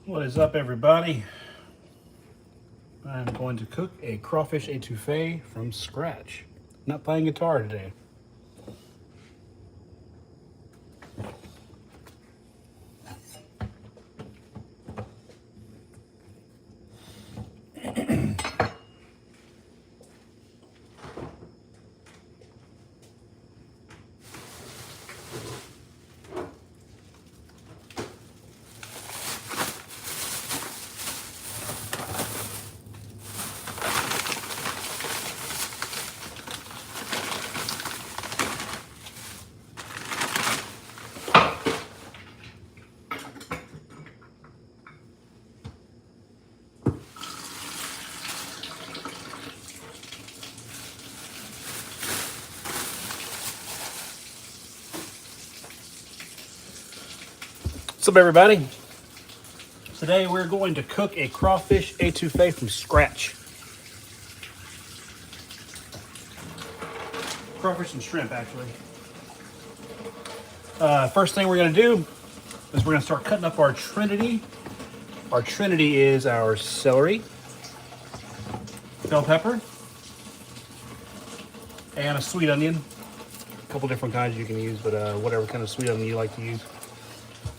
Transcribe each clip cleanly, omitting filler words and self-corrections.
What is up, everybody? I'm going to cook a crawfish etouffee from scratch. Not playing guitar today. What's up, everybody? Today we're going to cook a crawfish etouffee from scratch. Crawfish and shrimp, actually. First thing we're going to do is we're going to start cutting up our trinity. Our trinity is our celery, bell pepper, and a sweet onion. A couple different kinds you can use, but whatever kind of sweet onion you like to use.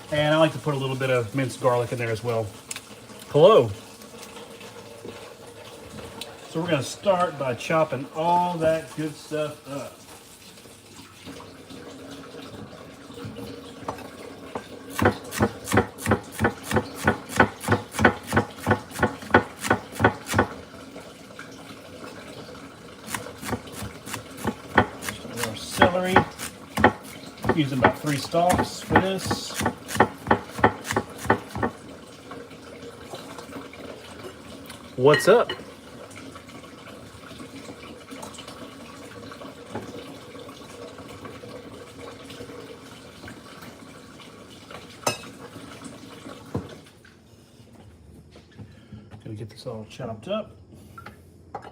And I like to put a little bit of minced garlic in there as well. Hello. So we're going to start by chopping all that good stuff up. Our celery. Using about 3 stalks for this. What's up? Gonna get this all chopped up. I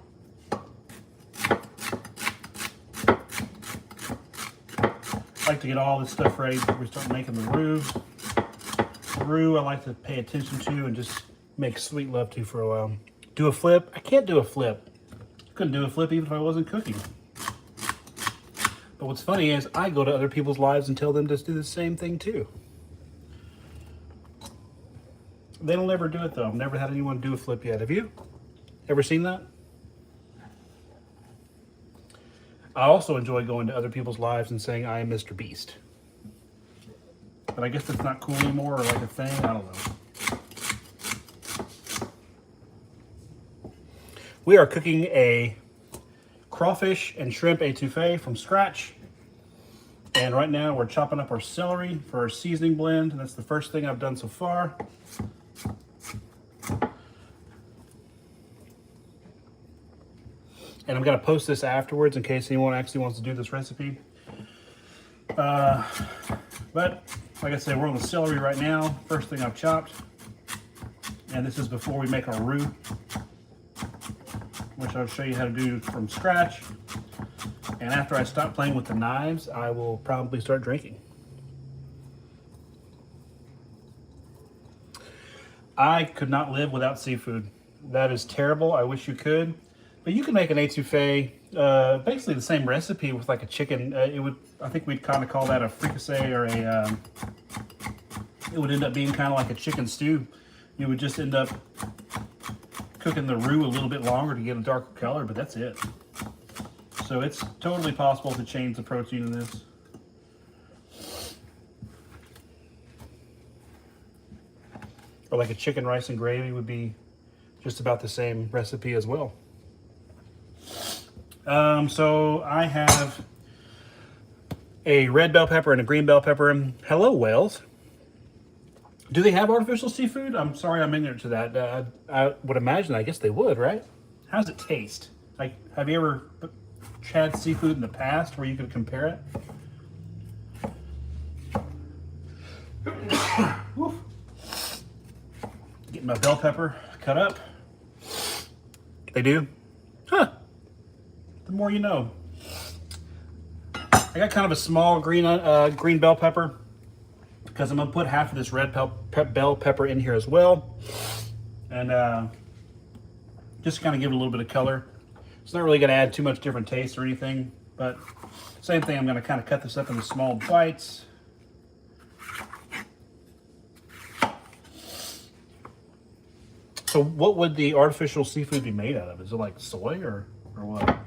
like to get all this stuff ready before we start making the roux. The roux I like to pay attention to and just make sweet love to for a while. Do a flip? I can't do a flip. Couldn't do a flip even if I wasn't cooking. But what's funny is I go to other people's lives and tell them to do the same thing too. They don't ever do it though. I've never had anyone do a flip yet. Have you? Ever seen that? I also enjoy going to other people's lives and saying I am Mr. Beast. But I guess that's not cool anymore or like a thing. I don't know. We are cooking a crawfish and shrimp etouffee from scratch. And right now we're chopping up our celery for our seasoning blend. And that's the first thing I've done so far. And I'm going to post this afterwards in case anyone actually wants to do this recipe. But like I said, we're on the celery right now. First thing I've chopped. And this is before we make our roux, which I'll show you how to do from scratch. And after I stop playing with the knives, I will probably start drinking. I could not live without seafood. That is terrible. I wish you could. But you can make an etouffee, basically the same recipe with like a chicken. I think we'd kind of call that a fricassee or it would end up being kind of like a chicken stew. You would just end up cooking the roux a little bit longer to get a darker color, but that's it. So it's totally possible to change the protein in this. Or like a chicken rice and gravy would be just about the same recipe as well. So I have a red bell pepper and a green bell pepper. Hello, whales. Do they have artificial seafood? I'm sorry, I'm ignorant to that. I would imagine, I guess they would, right? How does it taste? Like, have you ever had seafood in the past where you could compare it? Getting my bell pepper cut up. They do? Huh. The more you know. I got kind of a small green bell pepper. because I'm going to put half of this red bell pepper in here as well. And just kind of give it a little bit of color. It's not really going to add too much different taste or anything, but same thing, I'm going to kind of cut this up into small bites. So what would the artificial seafood be made out of? Is it like soy or what?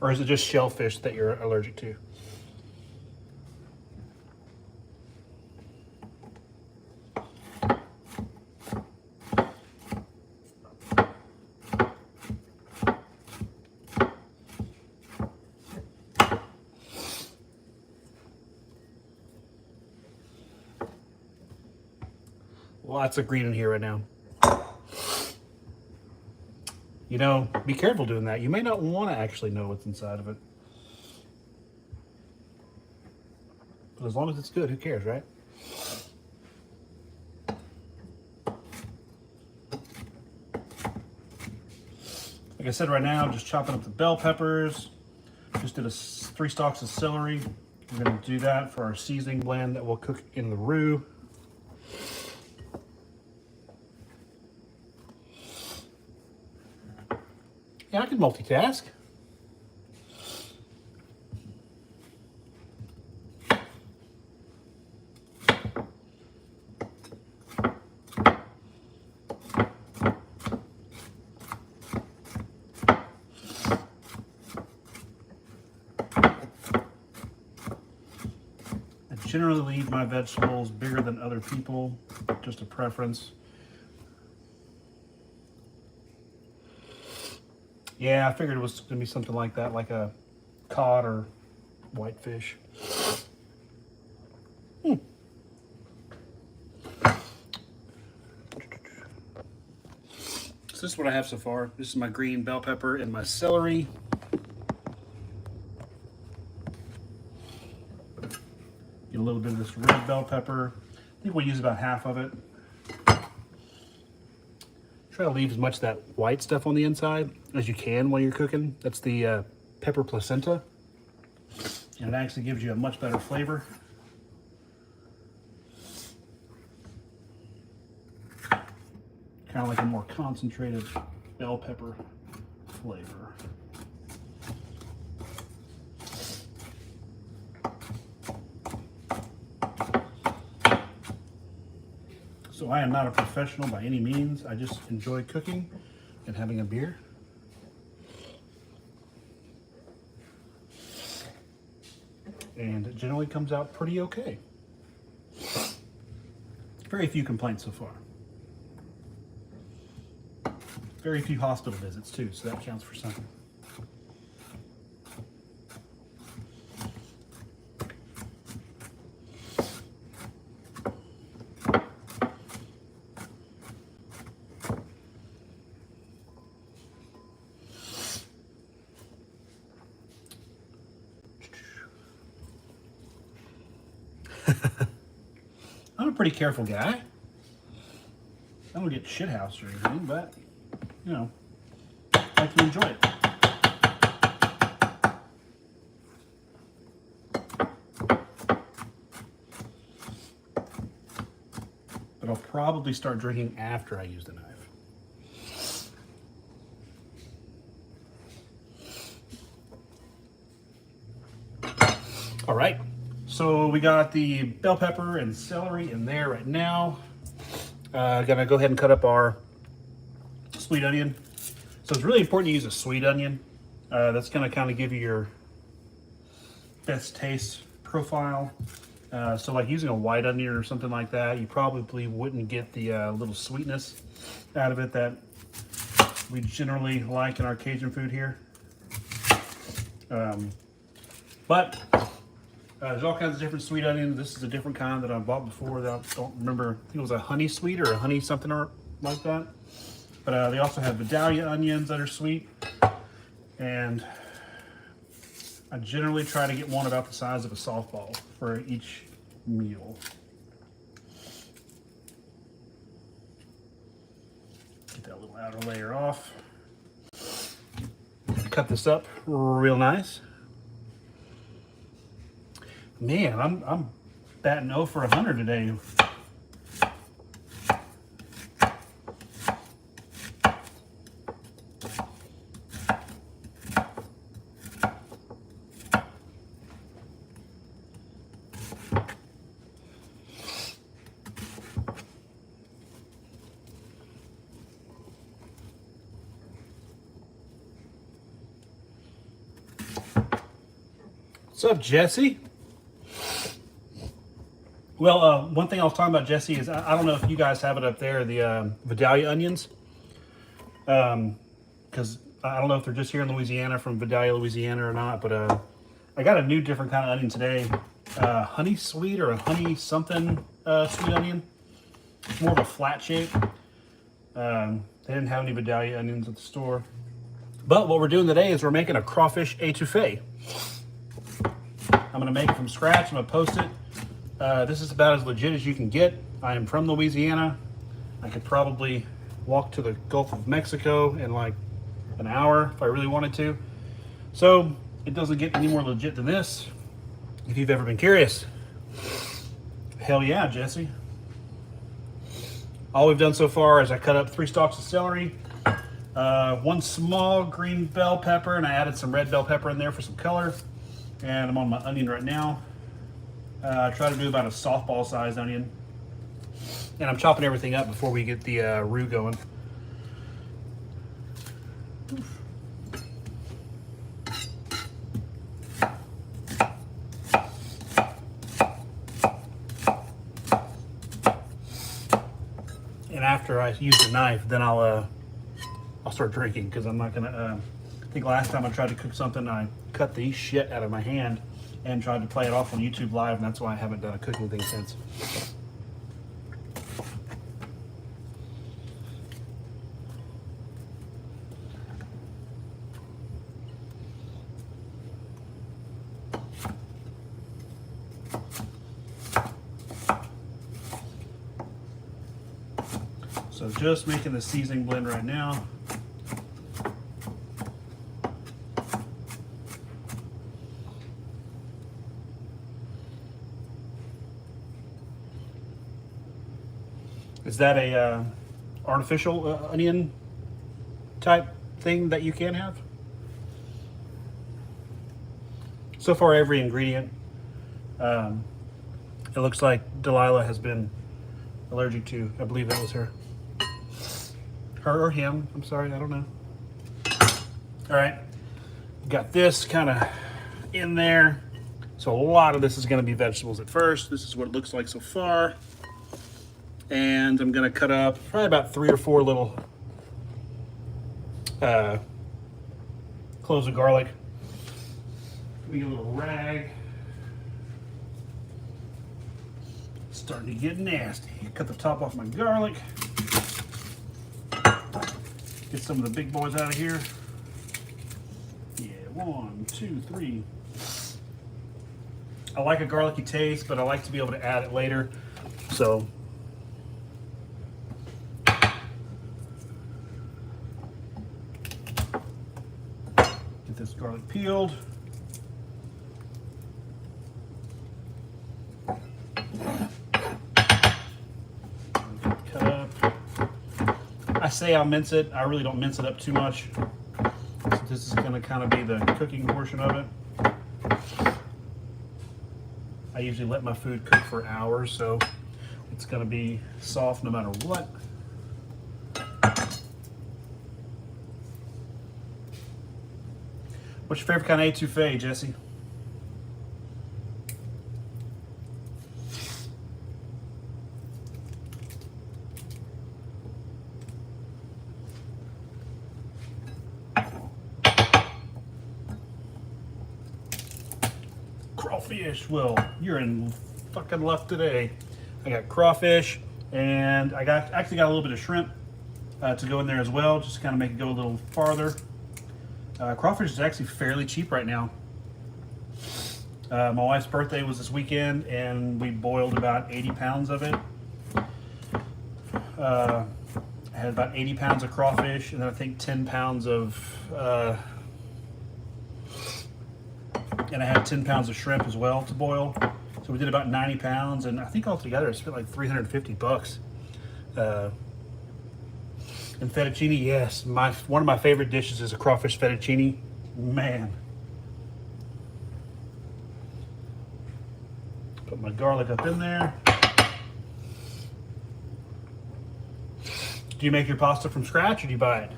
Or is it just shellfish that you're allergic to? Lots of green in here right now. You know, be careful doing that. You may not want to actually know what's inside of it. But as long as it's good, who cares, right? Like I said, right now, I'm just chopping up the bell peppers. Just did 3 stalks of celery. We're going to do that for our seasoning blend that we'll cook in the roux. Yeah, I can multitask. I generally leave my vegetables bigger than other people, just a preference. Yeah, I figured it was going to be something like that, like a cod or whitefish. So this is what I have so far. This is my green bell pepper and my celery. Get a little bit of this red bell pepper. I think we'll use about half of it. Try to leave as much of that white stuff on the inside as you can while you're cooking. That's the pepper placenta. And it actually gives you a much better flavor. Kind of like a more concentrated bell pepper flavor. So I am not a professional by any means. I just enjoy cooking and having a beer. And it generally comes out pretty okay. Very few complaints so far. Very few hospital visits too, so that counts for something. I'm a pretty careful guy. I don't get shithoused or anything, but, you know, I like to enjoy it. But I'll probably start drinking after I use the knife. All right. So we got the bell pepper and celery in there right now. Gonna go ahead and cut up our sweet onion. So it's really important to use a sweet onion. That's gonna kind of give you your best taste profile. So like using a white onion or something like that, you probably wouldn't get the little sweetness out of it that we generally like in our Cajun food here. But there's all kinds of different sweet onions. This is a different kind that I bought before that I don't remember. I think it was a honey sweet or a honey something or like that. But they also have Vidalia onions that are sweet. And I generally try to get one about the size of a softball for each meal. Get that little outer layer off. Cut this up real nice. Man, I'm batting 0 for 100 today. What's up, Jesse? Well, one thing I was talking about, Jesse, is I don't know if you guys have it up there, the Vidalia onions. Because I don't know if they're just here in Louisiana, from Vidalia, Louisiana or not, but I got a new different kind of onion today. Honey sweet or a honey something sweet onion. It's more of a flat shape. They didn't have any Vidalia onions at the store. But what we're doing today is we're making a crawfish etouffee. I'm going to make it from scratch. I'm going to post it. This is about as legit as you can get. I am from Louisiana. I could probably walk to the Gulf of Mexico in like an hour if I really wanted to. So it doesn't get any more legit than this, if you've ever been curious. Hell yeah, Jesse. All we've done so far is I cut up 3 stalks of celery, 1 small green bell pepper, and I added some red bell pepper in there for some color. And I'm on my onion right now. I try to do about a softball sized onion. And I'm chopping everything up before we get the roux going. And after I use the knife, then I'll start drinking, because I'm not gonna. I think last time I tried to cook something, I cut the shit out of my hand and tried to play it off on YouTube Live, and that's why I haven't done a cooking thing since. So just making the seasoning blend right now. Is that a artificial onion type thing that you can have? So far, every ingredient, it looks like Delilah has been allergic to. I believe that was her. Her or him, I'm sorry, I don't know. All right, got this kind of in there. So a lot of this is gonna be vegetables at first. This is what it looks like so far. And I'm gonna cut up probably about 3 or 4 little cloves of garlic. Give me a little rag. Starting to get nasty. Cut the top off my garlic. Get some of the big boys out of here. Yeah, 1, 2, 3. I like a garlicky taste, but I like to be able to add it later. So get this garlic peeled. Cut up. I say I'll mince it. I really don't mince it up too much. So this is going to kind of be the cooking portion of it. I usually let my food cook for hours, so it's going to be soft no matter what. What's your favorite kind of etouffee, Jesse? Crawfish. Well, you're in fucking luck today. I got crawfish, and I actually got a little bit of shrimp to go in there as well, just to kind of make it go a little farther. Crawfish is actually fairly cheap right now. My wife's birthday was this weekend, and we boiled about 80 pounds of it. I had about 80 pounds of crawfish, and then I think 10 pounds of And I had 10 pounds of shrimp as well to boil. So we did about 90 pounds, and I think altogether it spent like 350 bucks. And fettuccine, yes, one of my favorite dishes is a crawfish fettuccine. Man. Put my garlic up in there. Do you make your pasta from scratch or do you buy it?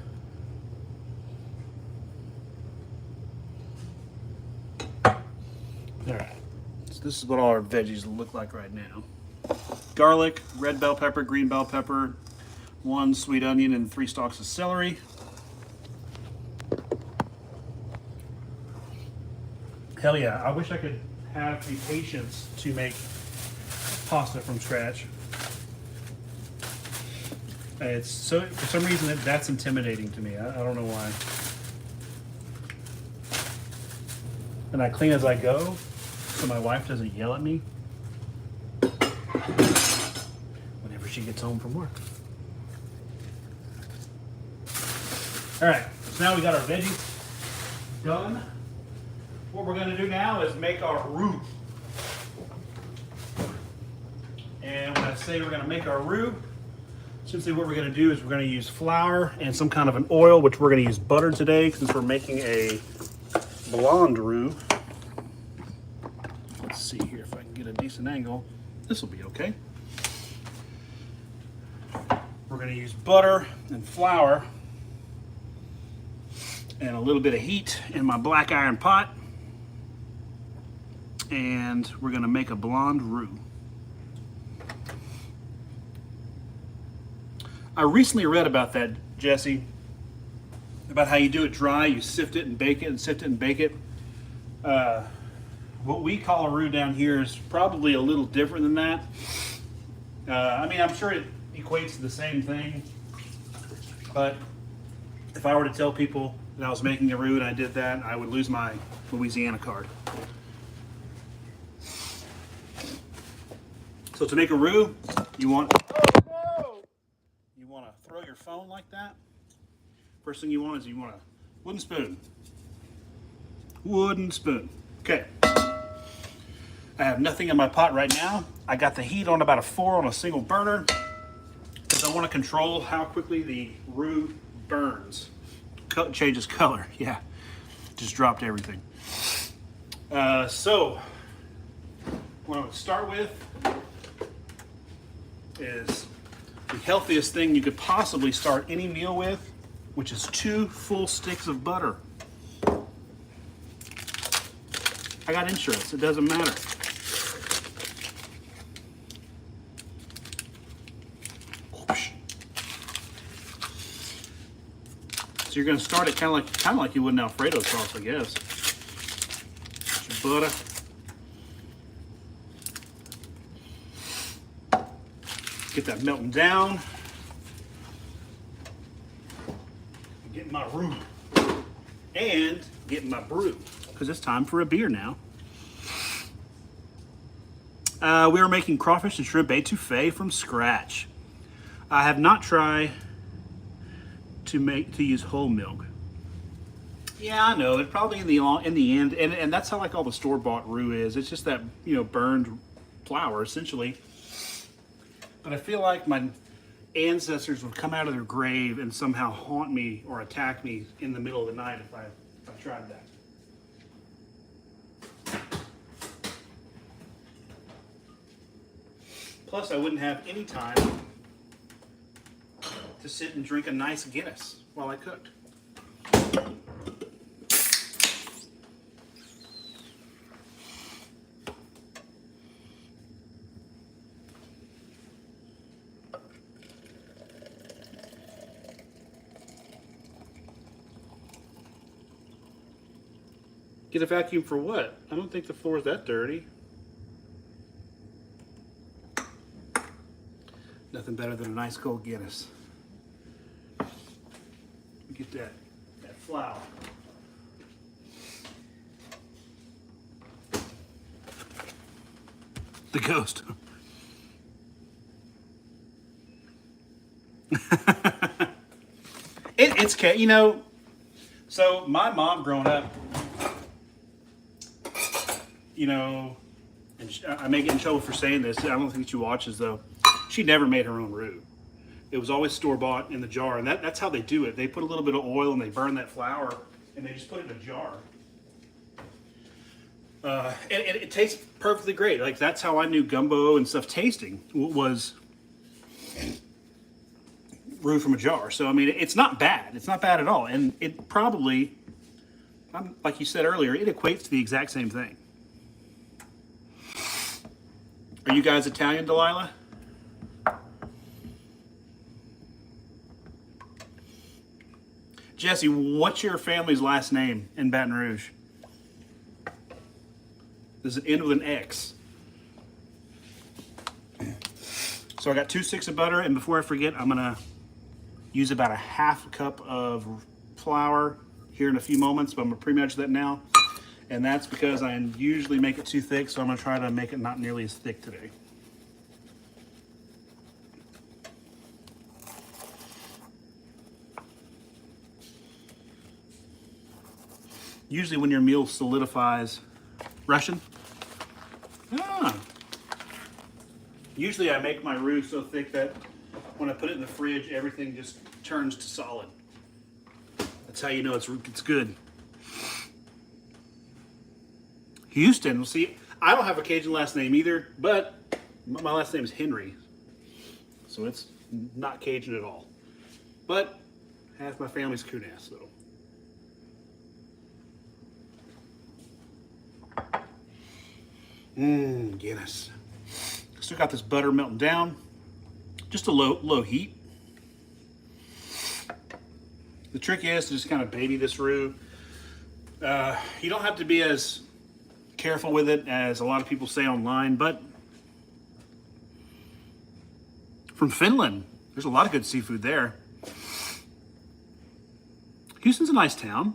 All right, so this is what all our veggies look like right now. Garlic, red bell pepper, green bell pepper, 1 sweet onion, and 3 stalks of celery. Hell yeah, I wish I could have the patience to make pasta from scratch. It's so, for some reason, that's intimidating to me. I don't know why. And I clean as I go, so my wife doesn't yell at me whenever she gets home from work. All right, so now we got our veggies done. What we're gonna do now is make our roux. And when I say we're gonna make our roux, essentially what we're gonna do is we're gonna use flour and some kind of an oil, which we're gonna use butter today since we're making a blonde roux. Let's see here if I can get a decent angle. This will be okay. We're gonna use butter and flour and a little bit of heat in my black iron pot. And we're gonna make a blonde roux. I recently read about that, Jesse, about how you do it dry, you sift it and bake it and sift it and bake it. What we call a roux down here is probably a little different than that. I mean, I'm sure it equates to the same thing, but if I were to tell people that I was making a roux and I did that, I would lose my Louisiana card. So to make a roux, you want to throw your phone like that. First thing you want is you want a wooden spoon. Wooden spoon. Okay. I have nothing in my pot right now. I got the heat on about a 4 on a single burner because I want to control how quickly the roux burns. Changes color. Yeah, just dropped everything. So what I would start with is the healthiest thing you could possibly start any meal with, which is 2 full sticks of butter. I got insurance, it doesn't matter. So you're gonna start it kind of like you would an Alfredo sauce, I guess. Some butter. Get that melting down. Get my roux. And get my brew, because it's time for a beer now. We are making crawfish and shrimp etouffee from scratch. I have not tried to use whole milk. Yeah, I know. It probably in the end, and that's how like all the store-bought roux is. It's just that, you know, burned flour essentially. But I feel like my ancestors would come out of their grave and somehow haunt me or attack me in the middle of the night if I tried that. Plus, I wouldn't have any time to sit and drink a nice Guinness while I cooked. Get a vacuum for what? I don't think the floor is that dirty. Nothing better than a nice cold Guinness. Get that flour. The ghost. It's, you know, so my mom growing up, you know, and I may get in trouble for saying this. I don't think she watches though. She never made her own roux. It was always store-bought in the jar, and that's how they do it. They put a little bit of oil and they burn that flour, and they just put it in a jar. And it tastes perfectly great. Like, that's how I knew gumbo and stuff tasting was roux from a jar. So, I mean, it's not bad. It's not bad at all. And it probably, like you said earlier, it equates to the exact same thing. Are you guys Italian, Delilah? Jesse, what's your family's last name in Baton Rouge? Does it end with an X? So I got 2 sticks of butter, and before I forget, I'm gonna use about a half cup of flour here in a few moments, but I'm gonna pre-measure that now. And that's because I usually make it too thick, so I'm gonna try to make it not nearly as thick today. Usually when your meal solidifies, Russian? Ah. Usually I make my roux so thick that when I put it in the fridge, everything just turns to solid. That's how you know it's good. Houston, well, see, I don't have a Cajun last name either, but my last name is Henry. So it's not Cajun at all. But half my family's Kunas, though. Guinness. Still got this butter melting down. Just a low heat. The trick is to just kind of baby this roux. You don't have to be as careful with it as a lot of people say online, but from Finland, there's a lot of good seafood there. Houston's a nice town.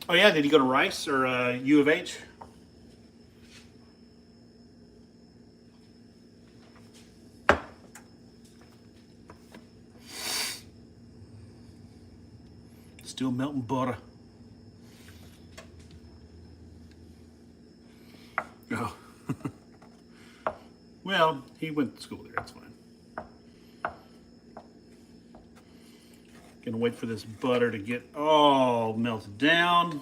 Oh yeah, did you go to Rice or U of H? Still melting butter. Oh. Well, he went to school there, that's fine. Gonna wait for this butter to get all melted down.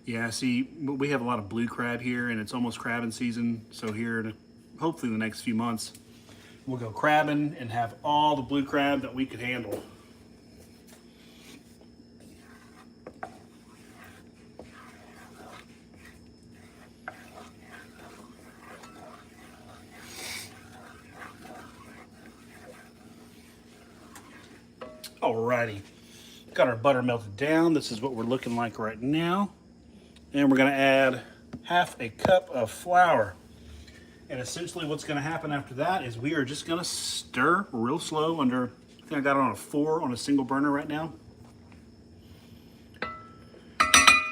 Yeah, see, we have a lot of blue crab here, and it's almost crabbing season. So here, hopefully in the next few months, we'll go crabbing and have all the blue crab that we could handle. Alrighty, got our butter melted down. This is what we're looking like right now. And we're gonna add half a cup of flour. And essentially what's gonna happen after that is we are just gonna stir real slow under, I think I got it on a 4 on a single burner right now,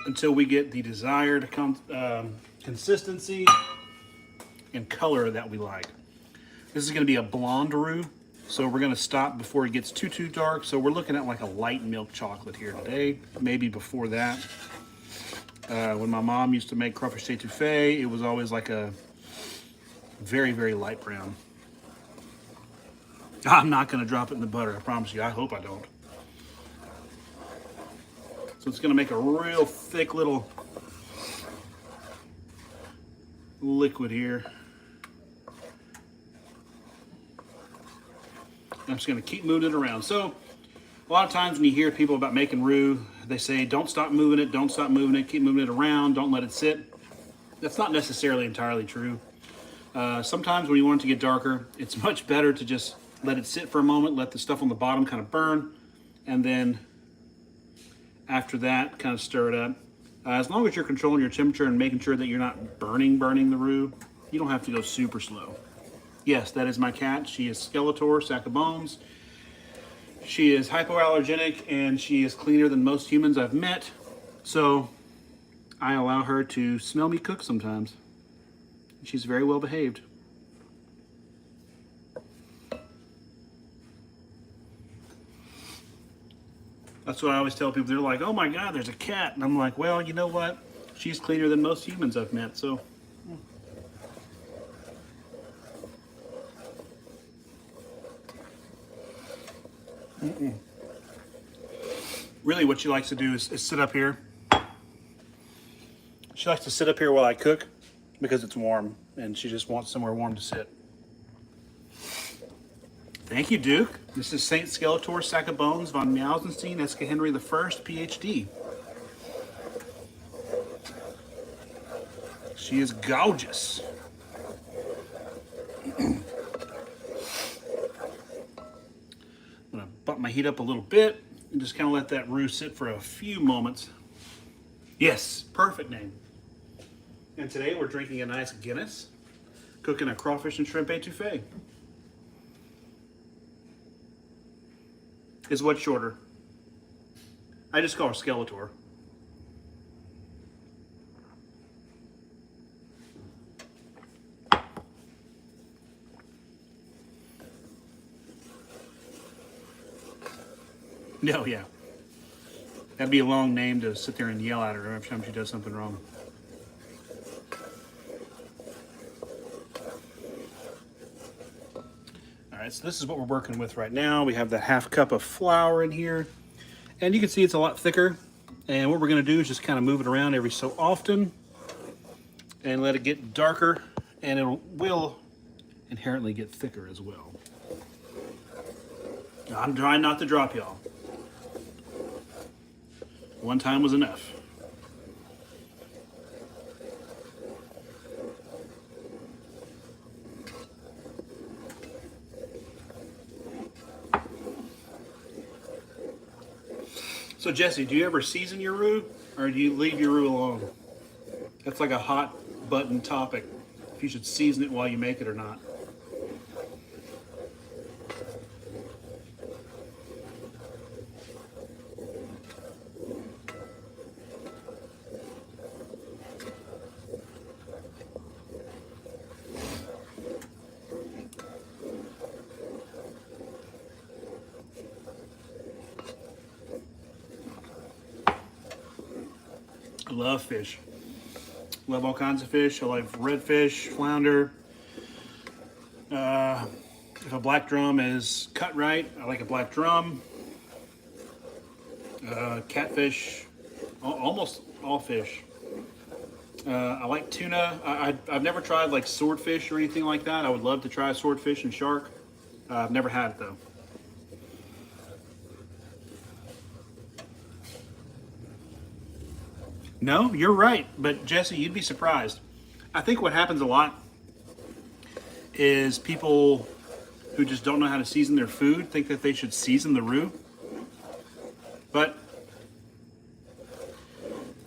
until we get the desired consistency and color that we like. This is gonna be a blonde roux, so we're gonna stop before it gets too dark. So we're looking at like a light milk chocolate here today, maybe before that. When my mom used to make crawfish etouffee, it was always like a very, very light brown. I'm not gonna drop it in the butter, I promise you. I hope I don't. So it's gonna make a real thick little liquid here. I'm just gonna keep moving it around. So a lot of times when you hear people about making roux, they say, don't stop moving it, don't stop moving it, keep moving it around, don't let it sit. That's not necessarily entirely true. Sometimes when you want it to get darker, it's much better to just let it sit for a moment, let the stuff on the bottom kind of burn, and then after that, kind of stir it up. As long as you're controlling your temperature and making sure that you're not burning the roux, you don't have to go super slow. Yes, that is my cat. She is Skeletor, sack of bones. She is hypoallergenic and she is cleaner than most humans I've met. So I allow her to smell me cook sometimes. She's very well behaved. That's what I always tell people. They're like, oh my God, there's a cat. And I'm like, well, you know what? She's cleaner than most humans I've met, so. Really what she likes to do is sit up here. She likes to sit up here while I cook because it's warm and she just wants somewhere warm to sit. Thank you, Duke. This is Saint Skeletor, Sack of Bones, von Mausenstein, Eske Henry I, PhD. She is gorgeous. I'm gonna bump my heat up a little bit and just kind of let that roux sit for a few moments. Yes, perfect name. And today we're drinking a nice Guinness, cooking a crawfish and shrimp etouffee. Is what shorter? I just call her Skeletor. No, yeah. That'd be a long name to sit there and yell at her every time she does something wrong. Alright, so this is what we're working with right now. We have that half cup of flour in here. And you can see it's a lot thicker. And what we're going to do is just kind of move it around every so often. And let it get darker. And it will inherently get thicker as well. I'm trying not to drop y'all. One time was enough. So Jesse, do you ever season your roux or do you leave your roux alone? That's like a hot button topic. If you should season it while you make it or not. I love fish. Love all kinds of fish. I like redfish, flounder. If a black drum is cut right, I like a black drum. Catfish, almost all fish. I like tuna. I've never tried like swordfish or anything like that. I would love to try swordfish and shark. I've never had it though. No, you're right. But Jesse, you'd be surprised. I think what happens a lot is people who just don't know how to season their food think that they should season the roux. And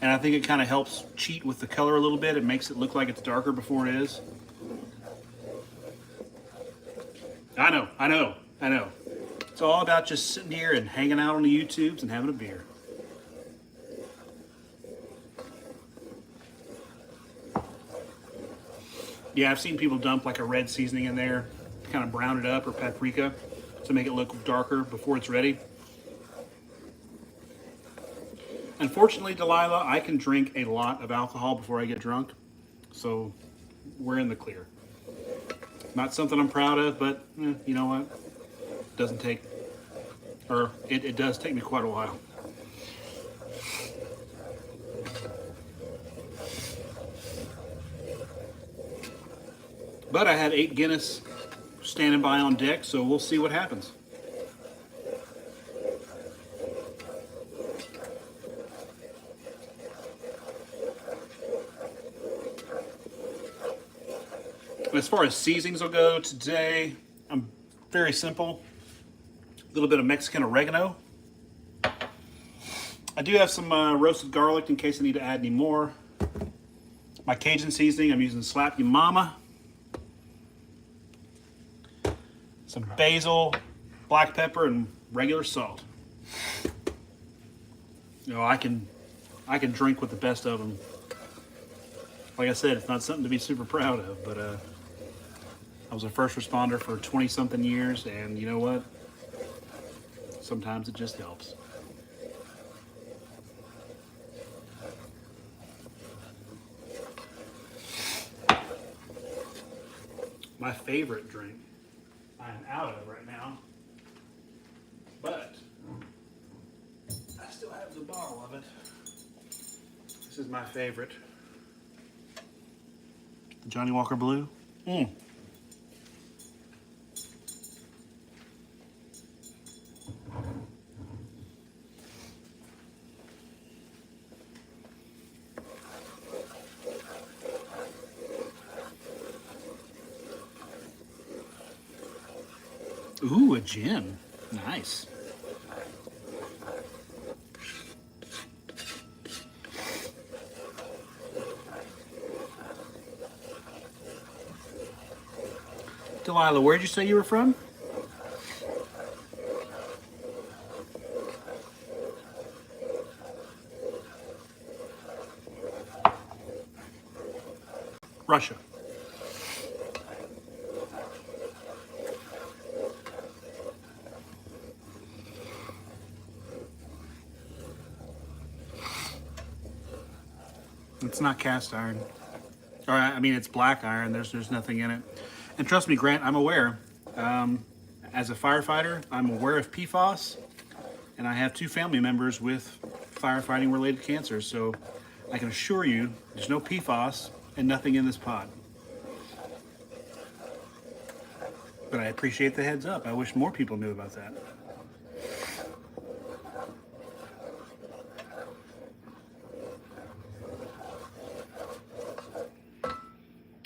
I think it kind of helps cheat with the color a little bit. It makes it look like it's darker before it is. I know. It's all about just sitting here and hanging out on the YouTubes and having a beer. Yeah, I've seen people dump like a red seasoning in there, kind of brown it up, or paprika to make it look darker before it's ready. Unfortunately, Delilah, I can drink a lot of alcohol before I get drunk, so we're in the clear. Not something I'm proud of, but you know what? It doesn't take, or it does take me quite a while. But I had 8 Guinness standing by on deck, so we'll see what happens. As far as seasonings will go today, I'm very simple. A little bit of Mexican oregano. I do have some roasted garlic in case I need to add any more. My Cajun seasoning, I'm using Slap You Mama. Some basil, black pepper, and regular salt. You know, I can drink with the best of them. Like I said, it's not something to be super proud of, but I was a first responder for 20-something years, and you know what? Sometimes it just helps. my favorite drink. I'm out of right now, but I still have the bottle of it. This is my favorite. Johnny Walker Blue. Ooh, a gin. Nice. Delilah, where'd you say you were from? Russia. It's not cast iron. Or, I mean, it's black iron. There's nothing in it. And trust me, Grant, I'm aware. As a firefighter, I'm aware of PFAS, and I have 2 family members with firefighting-related cancer. So I can assure you, there's no PFAS and nothing in this pot. But I appreciate the heads up. I wish more people knew about that.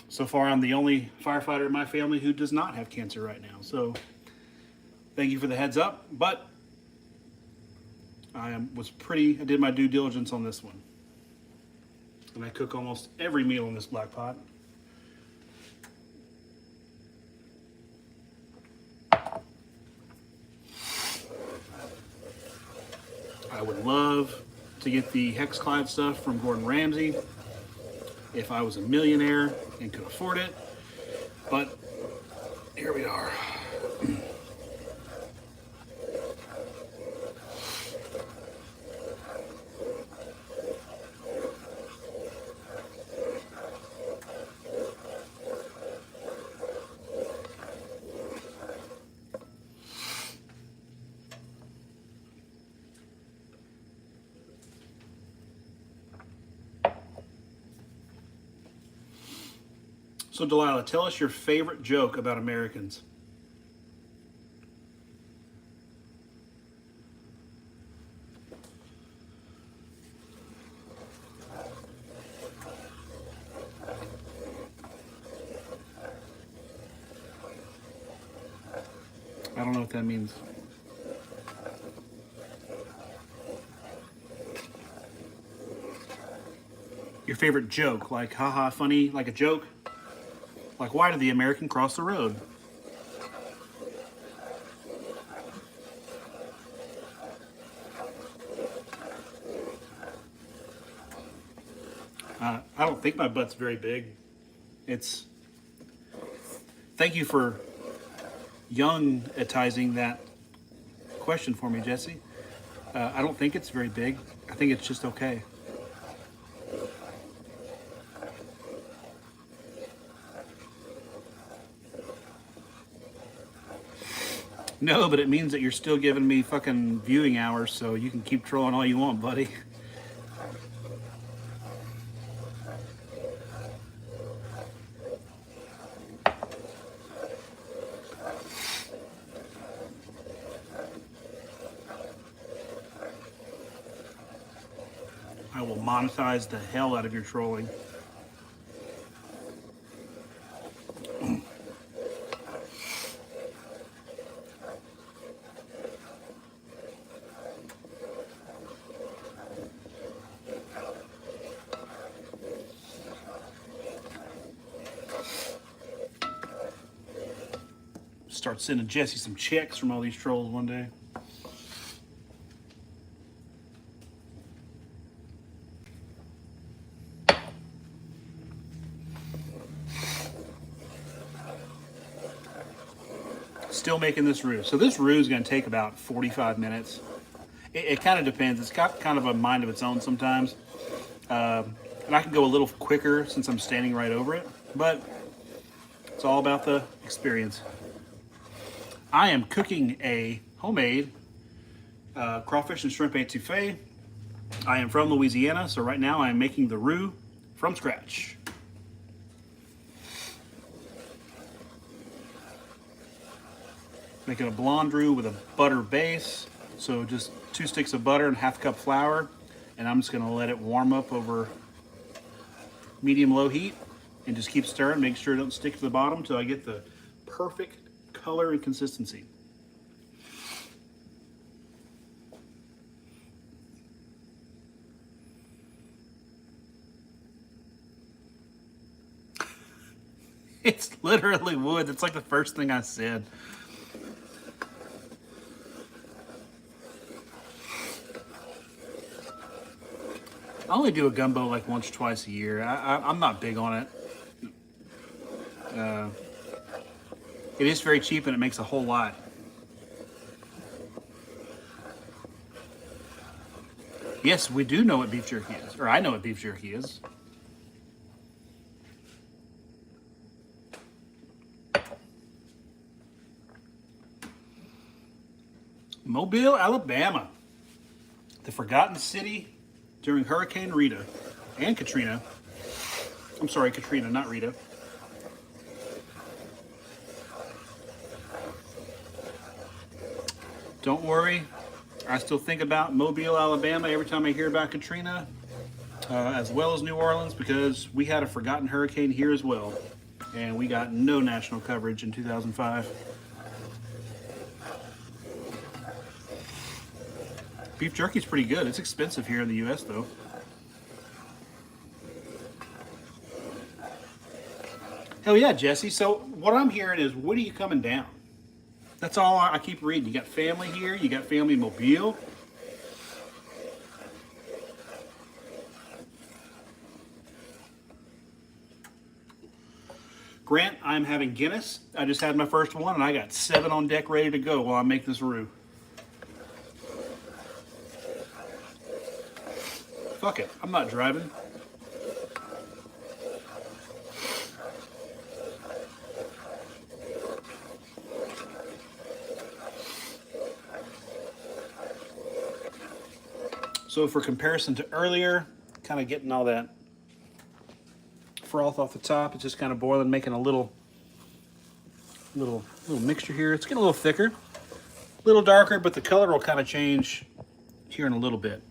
So far, I'm the only firefighter in my family who does not have cancer right now. So thank you for the heads up. But I did my due diligence on this one. And I cook almost every meal in this black pot. I would love to get the Hexclad stuff from Gordon Ramsay if I was a millionaire and could afford it, but here we are. So Delilah, tell us your favorite joke about Americans. I don't know what that means. Your favorite joke, like haha funny, like a joke? Like, why did the American cross the road? I don't think my butt's very big. Thank you for young-etizing that question for me, Jesse. I don't think it's very big. I think it's just okay. No, but it means that you're still giving me fucking viewing hours, so you can keep trolling all you want, buddy. I will monetize the hell out of your trolling. Start sending Jesse some checks from all these trolls one day. Still making this roux. So this roux is going to take about 45 minutes. It kind of depends. It's got kind of a mind of its own sometimes. And I can go a little quicker since I'm standing right over it. But It's all about the experience. I am cooking a homemade crawfish and shrimp etouffee. I am from Louisiana, so right now I am making the roux from scratch. Making a blonde roux with a butter base. So just 2 sticks of butter and half cup flour. And I'm just gonna let it warm up over medium-low heat and just keep stirring, make sure it doesn't stick to the bottom until I get the perfect color and consistency. It's literally wood. That's like the first thing I said. I only do a gumbo like once or twice a year. I'm not big on it. It is very cheap and it makes a whole lot. Yes, we do know what beef jerky is, or I know what beef jerky is. Mobile, Alabama, the forgotten city during Hurricane Rita and Katrina. I'm sorry, Katrina, not Rita. Don't worry, I still think about Mobile, Alabama every time I hear about Katrina, as well as New Orleans, because we had a forgotten hurricane here as well, and we got no national coverage in 2005. Beef jerky's pretty good. It's expensive here in the US though. Hell yeah, Jesse. So what I'm hearing is, when are you coming down? That's all I keep reading. You got family here, you got family in Mobile. Grant, I'm having Guinness. I just had my first one and I got 7 on deck ready to go while I make this roux. Fuck it, I'm not driving. So for comparison to earlier, kind of getting all that froth off the top, it's just kind of boiling, making a little mixture here. It's getting a little thicker, a little darker, but the color will kind of change here in a little bit.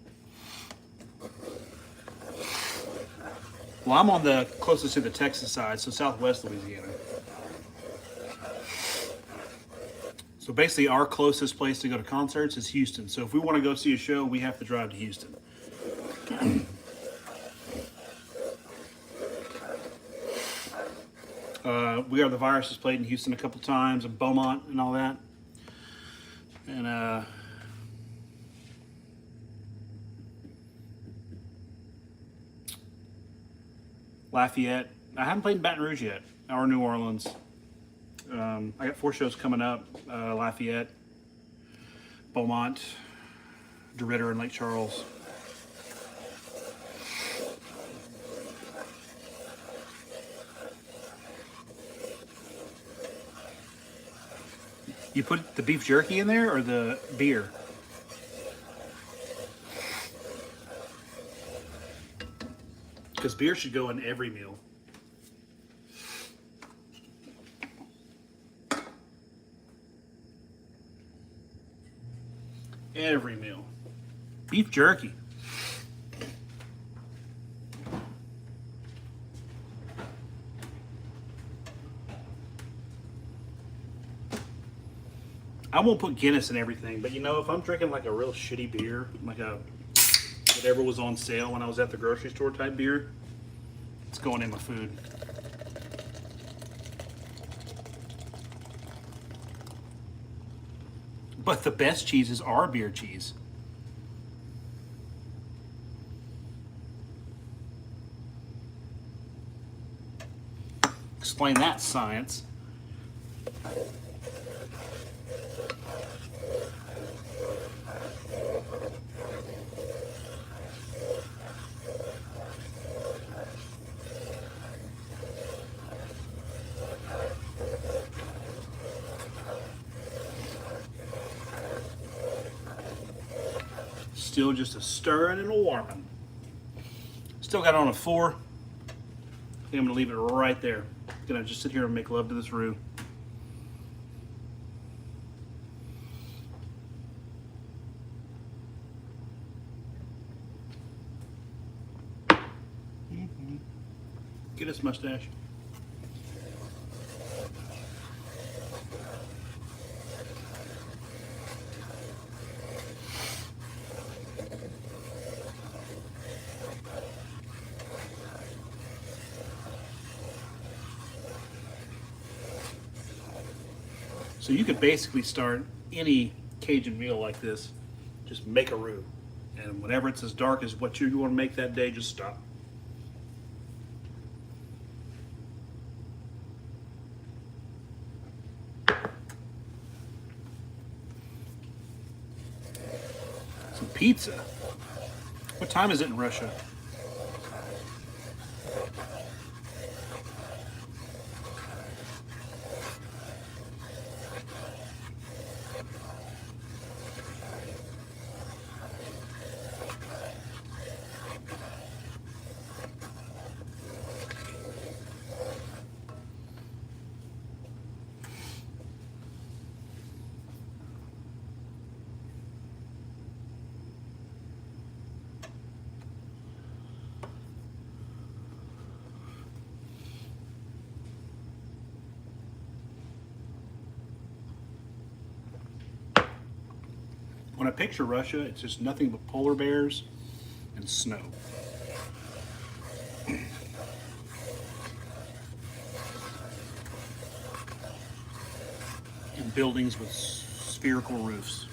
Well, I'm on the closest to the Texas side, so southwest Louisiana. So basically our closest place to go to concerts is Houston. So if we want to go see a show, we have to drive to Houston. We are the Virus has played in Houston a couple times, and Beaumont and all that. And Lafayette. I haven't played in Baton Rouge yet, or New Orleans. I got 4 shows coming up. Lafayette, Beaumont, DeRidder, and Lake Charles. You put the beef jerky in there or the beer? Because beer should go in every meal. Every meal. Beef jerky. I won't put Guinness in everything, but you know, if I'm drinking like a real shitty beer, like a whatever was on sale when I was at the grocery store type beer, it's going in my food. But the best cheeses are beer cheese. Explain that, science. still just a stirring and a warming. Still got it on a 4. I think I'm gonna leave it right there. Gonna just sit here and make love to this roux. Get his mustache. So you could basically start any Cajun meal like this. Just make a roux. And whenever it's as dark as what you want to make that day, just stop. Some pizza. What time is it in Russia? When I picture Russia, it's just nothing but polar bears and snow. And buildings with spherical roofs.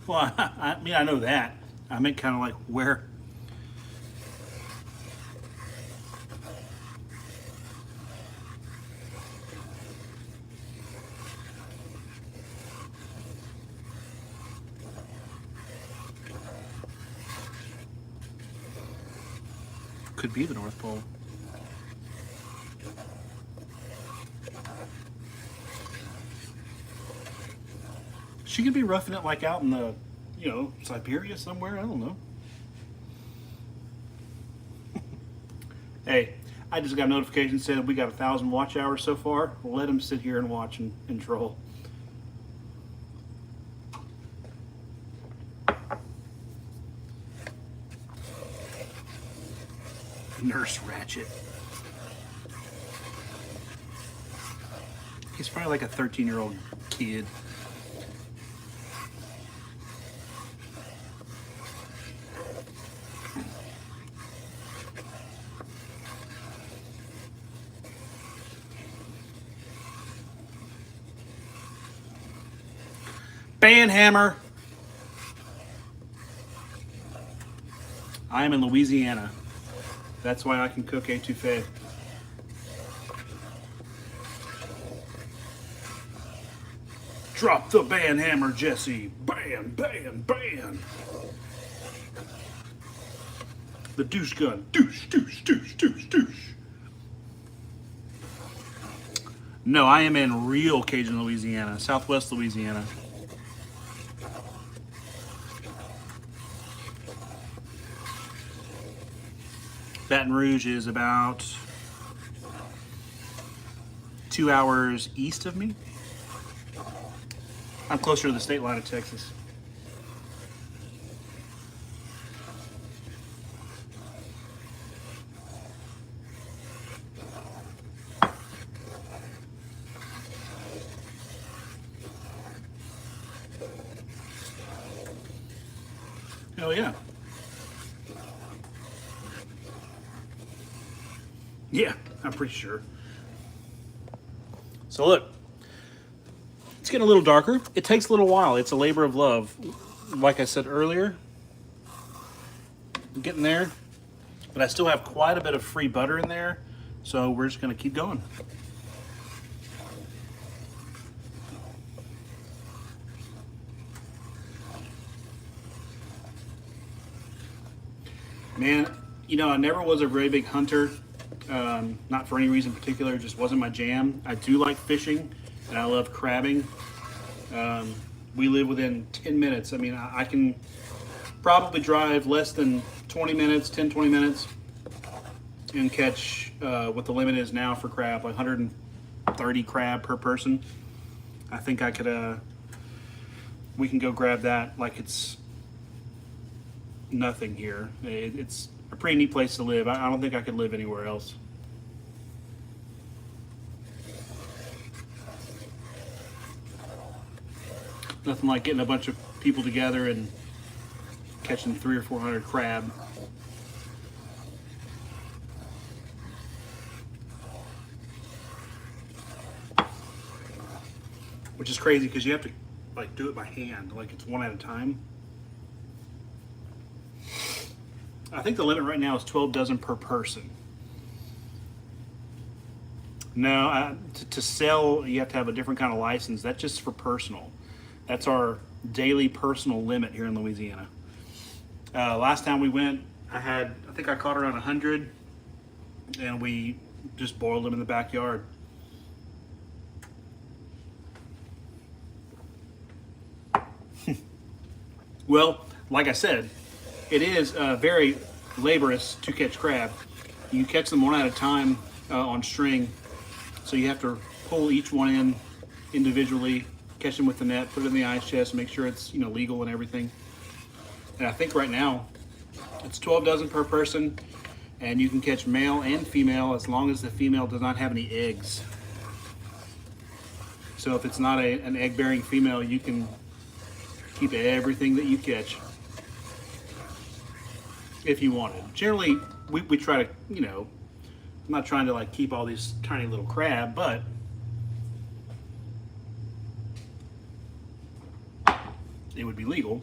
Well, I mean, I know that. I meant kind of like where. Could be the North Pole. She could be roughing it like out in the, you know, Siberia somewhere. I don't know. Hey, I just got a notification that said we got 1,000 watch hours so far. Let them sit here and watch and troll. Nurse Ratchet. He's probably like a 13-year-old kid. Banhammer. I am in Louisiana. That's why I can cook etouffee. Drop the banhammer, Jesse. Bam, bam, bam. The douche gun. Douche, douche, douche, douche, douche. No, I am in real Cajun Louisiana, Southwest Louisiana. Baton Rouge is about 2 hours east of me. I'm closer to the state line of Texas. Hell yeah. Yeah, I'm pretty sure. So look, it's getting a little darker. It takes a little while. It's a labor of love. Like I said earlier, I'm getting there, but I still have quite a bit of free butter in there, so we're just gonna keep going. Man, you know, I never was a very big hunter. Not for any reason in particular, it just wasn't my jam. I do like fishing, and I love crabbing. we live within 10 minutes. I mean, I can probably drive less than 20 minutes, 10, 20 minutes, and catch what the limit is now for crab, like 130 crab per person. I think I could, we can go grab that like it's nothing here. It's a pretty neat place to live. I don't think I could live anywhere else. Nothing like getting a bunch of people together and catching 300 or 400 crab. Which is crazy because you have to like do it by hand, like it's one at a time. I think the limit right now is 12 dozen per person. No, to sell, you have to have a different kind of license. That's just for personal. That's our daily personal limit here in Louisiana. Last time we went, I think I caught around 100, and we just boiled them in the backyard. Well, like I said, it is very laborious to catch crab. You catch them one at a time on string, so you have to pull each one in individually, catch them with the net, put it in the ice chest, make sure it's legal and everything. And I think right now it's 12 dozen per person, and you can catch male and female as long as the female does not have any eggs. So if it's not an egg-bearing female, you can keep everything that you catch if you wanted. Generally, we try to, I'm not trying to like keep all these tiny little crab, but it would be legal.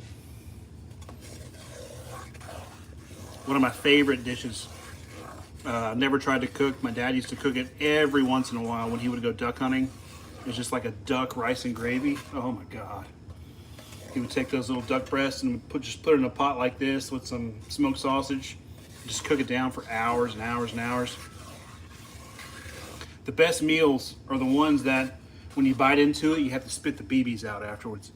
One of my favorite dishes. I've never tried to cook. My dad used to cook it every once in a while when he would go duck hunting. It's just like a duck, rice, and gravy. Oh my God. He would take those little duck breasts and just put it in a pot like this with some smoked sausage. Just cook it down for hours and hours and hours. The best meals are the ones that when you bite into it, you have to spit the BBs out afterwards.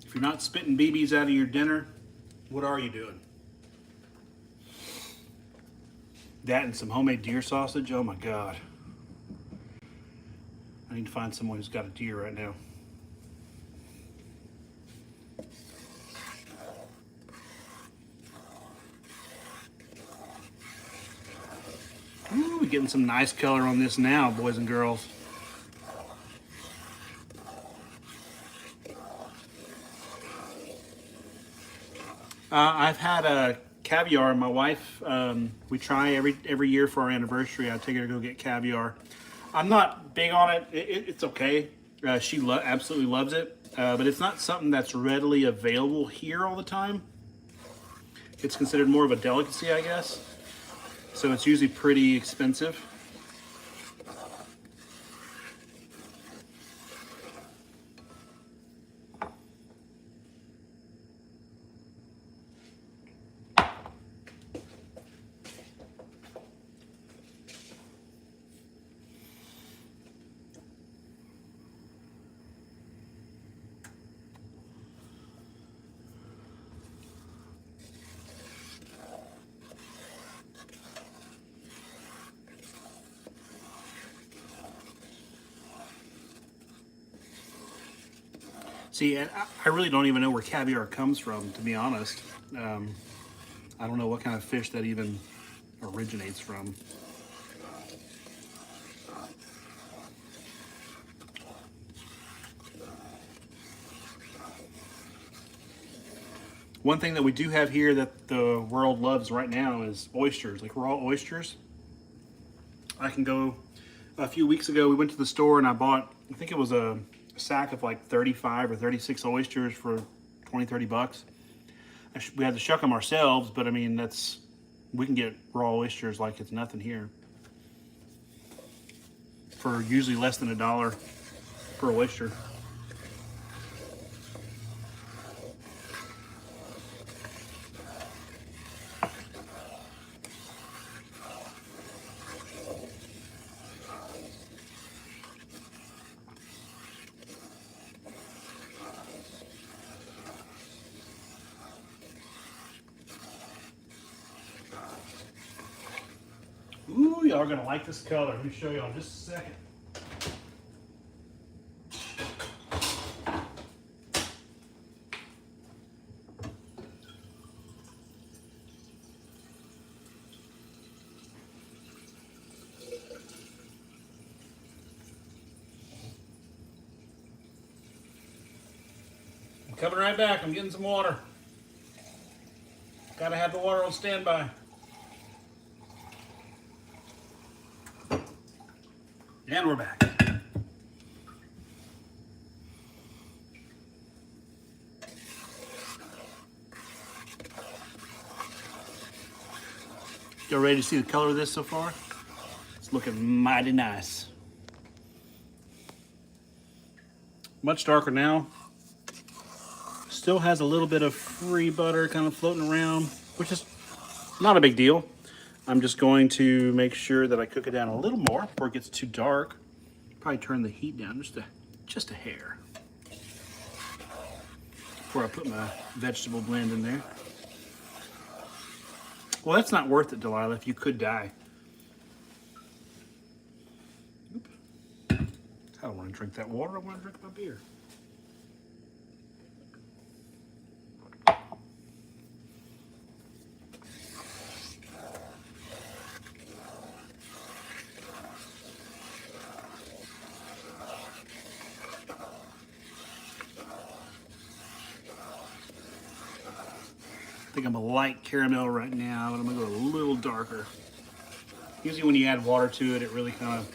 If you're not spitting BBs out of your dinner, what are you doing? That and some homemade deer sausage, oh my God. I need to find someone who's got a deer right now. Ooh, we're getting some nice color on this now, boys and girls. I've had a caviar. My wife, we try every year for our anniversary. I take her to go get caviar. I'm not big on it. It's okay. She absolutely loves it, but it's not something that's readily available here all the time. It's considered more of a delicacy, I guess. So it's usually pretty expensive. See, I really don't even know where caviar comes from, to be honest. I don't know what kind of fish that even originates from. One thing that we do have here that the world loves right now is oysters, like raw oysters. I can go, a few weeks ago, we went to the store and I bought, I think it was a sack of like 35 or 36 oysters for 20, 30 bucks. We had to shuck them ourselves, but I mean, we can get raw oysters like it's nothing here. for usually less than $1 per oyster. Ooh, y'all are gonna like this color. Let me show y'all in just a second. I'm coming right back. I'm getting some water. Gotta have the water on standby. And we're back. Y'all ready to see the color of this so far? It's looking mighty nice. Much darker now. Still has a little bit of free butter kind of floating around, which is not a big deal. I'm just going to make sure that I cook it down a little more before it gets too dark. Probably turn the heat down just a hair before I put my vegetable blend in there. Well, that's not worth it, Delilah, if you could die. Oop. I don't want to drink that water. I want to drink my beer. I think I'm a light caramel right now, but I'm gonna go a little darker. Usually when you add water to it, it really kind of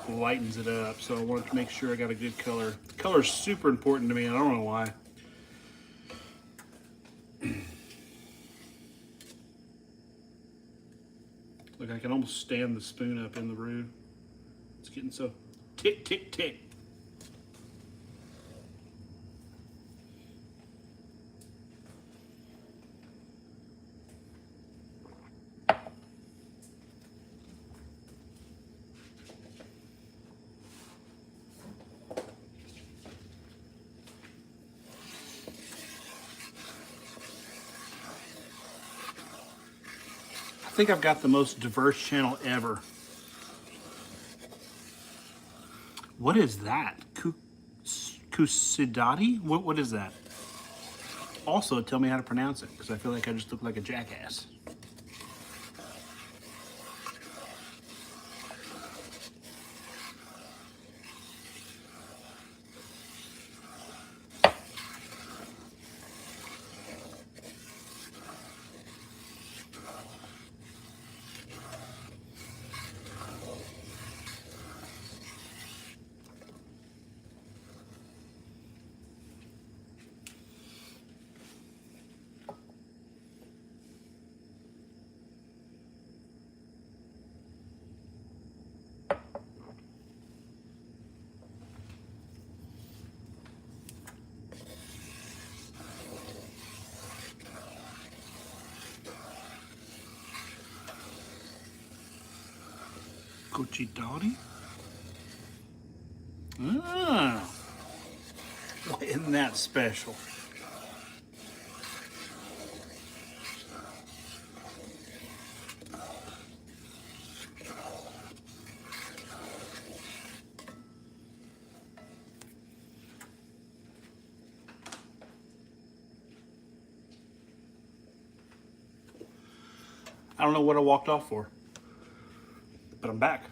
lightens it up. So I want to make sure I got a good color. The color is super important to me, and I don't know why. Look, I can almost stand the spoon up in the roux. It's getting so tick, tick, tick. I think I've got the most diverse channel ever. What is that? Cusidati? What is that? Also, tell me how to pronounce it, because I feel like I just look like a jackass. Cusidati? Ah, well, isn't that special? I don't know what I walked off for, but I'm back.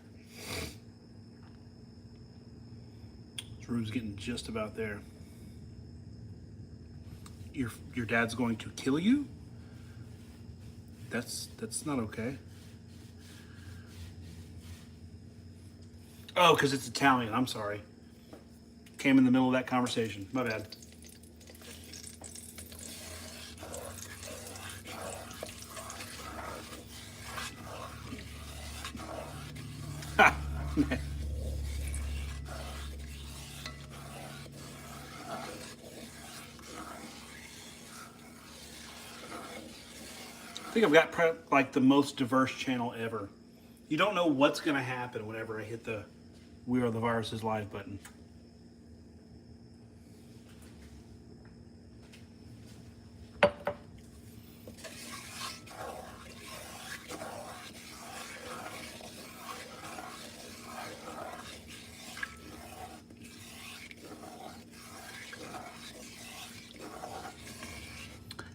This room's getting just about there. Your dad's going to kill you? That's not okay. Oh, because it's Italian. I'm sorry. Came in the middle of that conversation. My bad. I think I've got like the most diverse channel ever. You don't know what's going to happen whenever I hit the We Are the Viruses live button.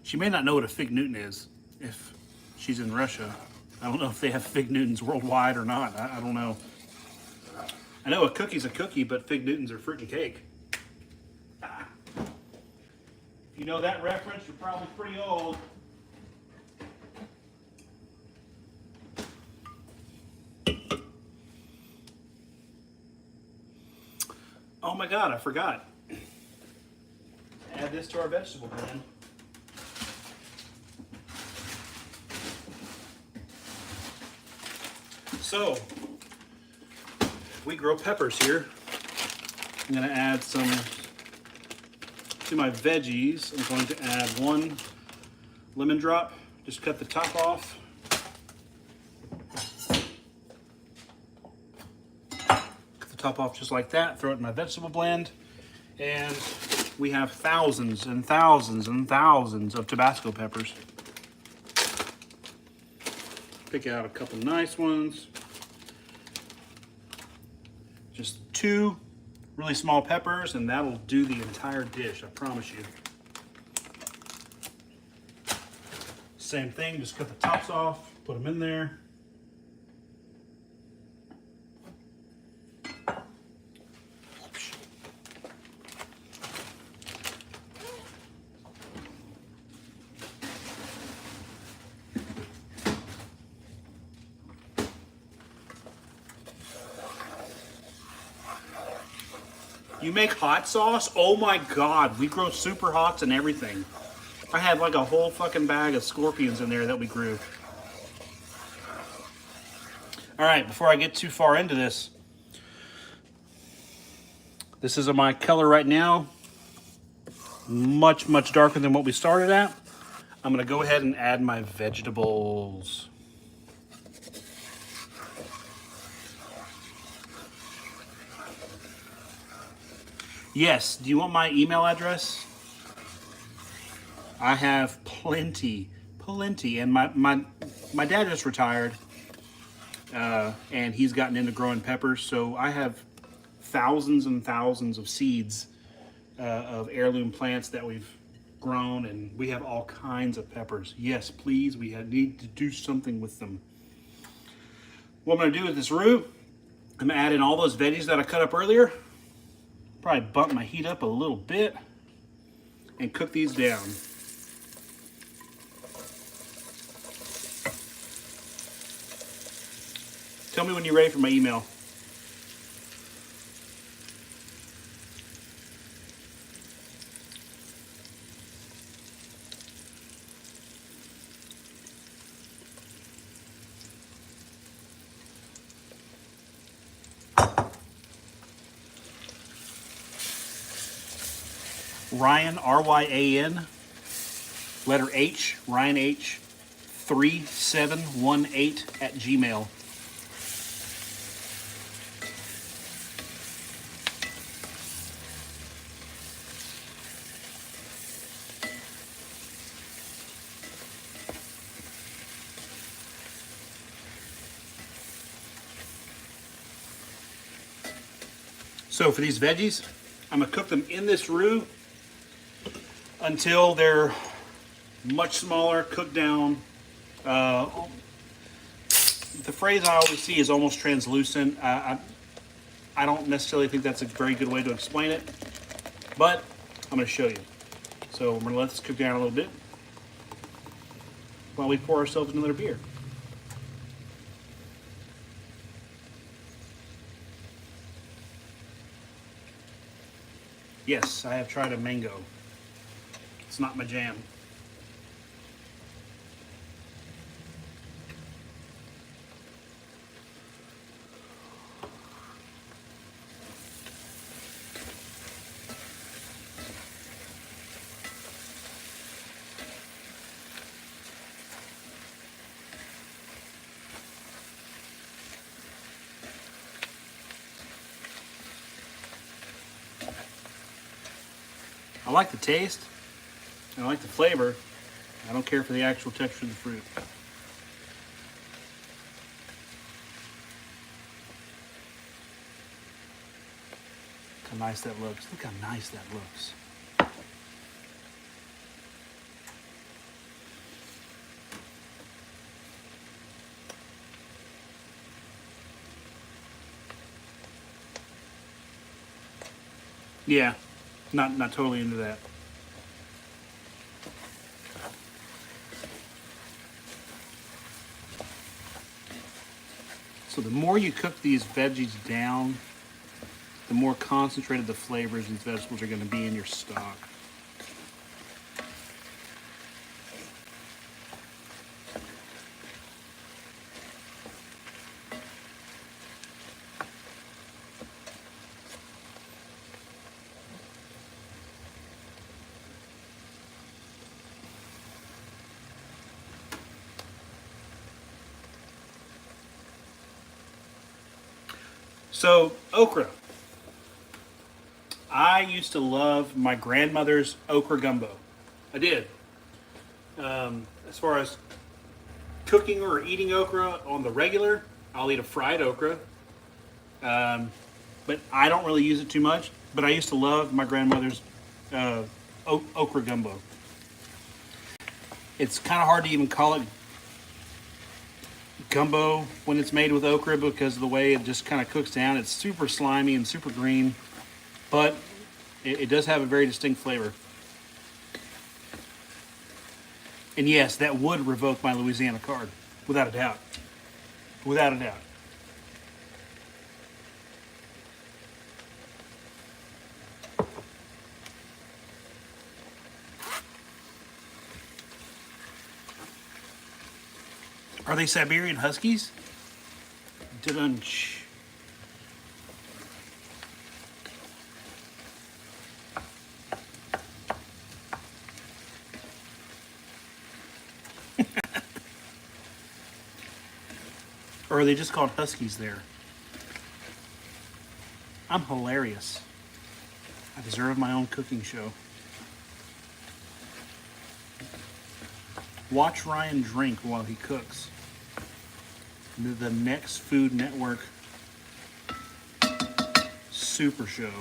She may not know what a fig Newton is if she's in Russia. I don't know if they have fig Newtons worldwide or not. I don't know. I know a cookie's a cookie, but fig Newtons are fruit and cake. Ah. If you know that reference, you're probably pretty old. Oh my God, I forgot. Add this to our vegetable blend. So, we grow peppers here. I'm going to add some to my veggies. I'm going to add 1 lemon drop. Just cut the top off. Cut the top off just like that. Throw it in my vegetable blend. And we have thousands and thousands and thousands of Tabasco peppers. Pick out a couple nice ones. Just 2 really small peppers, and that'll do the entire dish, I promise you. Same thing, just cut the tops off, put them in there. You make hot sauce? Oh my God, we grow super hots and everything. I had like a whole fucking bag of scorpions in there that we grew. All right, before I get too far into this, this is my color right now. Much, much darker than what we started at. I'm gonna go ahead and add my vegetables. Yes, do you want my email address? I have plenty. And my dad just retired, and he's gotten into growing peppers, so I have thousands and thousands of seeds of heirloom plants that we've grown, and we have all kinds of peppers. Yes, please, we need to do something with them. What I'm gonna do with this roux, I'm gonna add in all those veggies that I cut up earlier. Probably bump my heat up a little bit and cook these down. Tell me when you're ready for my email. Ryan, R-Y-A-N, letter H, Ryan H, 3718 at Gmail. So for these veggies, I'm gonna cook them in this roux until they're much smaller, cooked down. The phrase I always see is almost translucent. I don't necessarily think that's a very good way to explain it, but I'm going to show you. So we're going to let this cook down a little bit while we pour ourselves another beer. Yes, I have tried a mango. It's not my jam. I like the taste, and I like the flavor. I don't care for the actual texture of the fruit. Look how nice that looks. Look how nice that looks. Yeah, not totally into that. So the more you cook these veggies down, the more concentrated the flavors these vegetables are going to be in your stock. So, okra. I used to love my grandmother's okra gumbo. I did. As far as cooking or eating okra on the regular, I'll eat a fried okra. But I don't really use it too much. But I used to love my grandmother's okra gumbo. It's kind of hard to even call it gumbo when it's made with okra because of the way it just kind of cooks down. It's super slimy and super green, but it does have a very distinct flavor. And yes, that would revoke my Louisiana card, without a doubt. Without a doubt. Are they Siberian Huskies? Dun-dun-ch. Or are they just called Huskies there? I'm hilarious. I deserve my own cooking show. Watch Ryan drink while he cooks. The Next Food Network Super Show.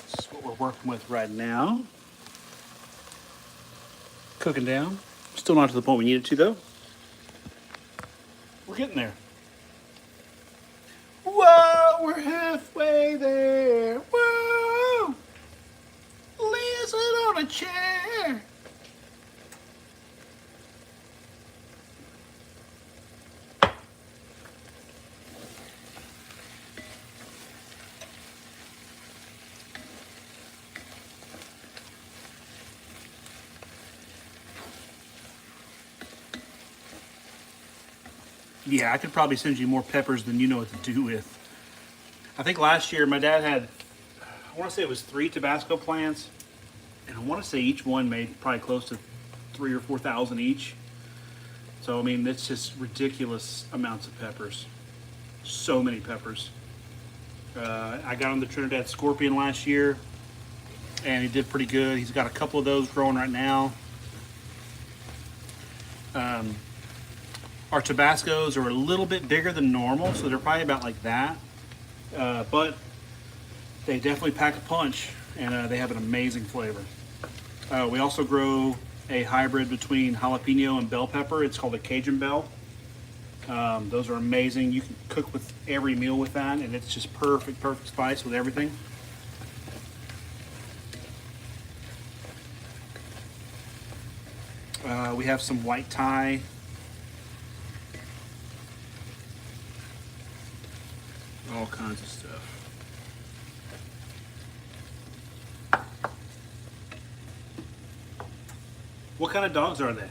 This is what we're working with right now. Cooking down. Still not to the point we need it to, though. We're getting there. Whoa, we're halfway there. Whoa! Listen on a chair. Yeah, I could probably send you more peppers than you know what to do with. I think last year my dad had, I want to say it was 3 Tabasco plants, and I want to say each one made probably close to 3,000 or 4,000 each. So I mean, it's just ridiculous amounts of peppers. So many peppers. I got him the Trinidad Scorpion last year, and he did pretty good. He's got a couple of those growing right now. Our Tabascos are a little bit bigger than normal, so they're probably about like that. But they definitely pack a punch, and they have an amazing flavor. We also grow a hybrid between jalapeno and bell pepper. It's called a Cajun Bell. Those are amazing. You can cook with every meal with that, and it's just perfect spice with everything. We have some white Thai. All kinds of stuff. What kind of dogs are they?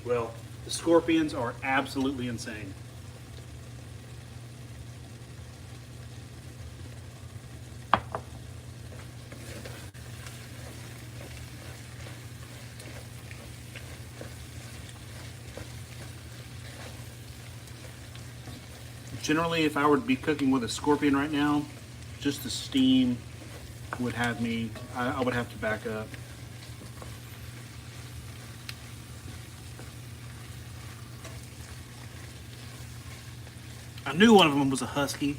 Well, the scorpions are absolutely insane. Generally, if I were to be cooking with a scorpion right now, just the steam would have me, I would have to back up. I knew one of them was a husky.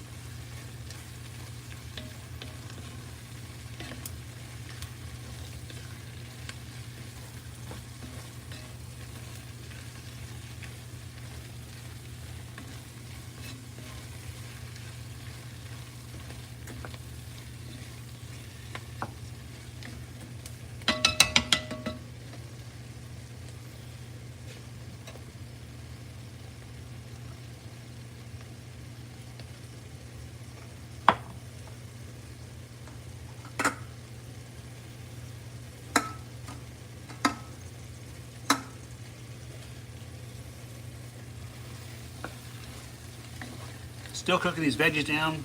Still cooking these veggies down,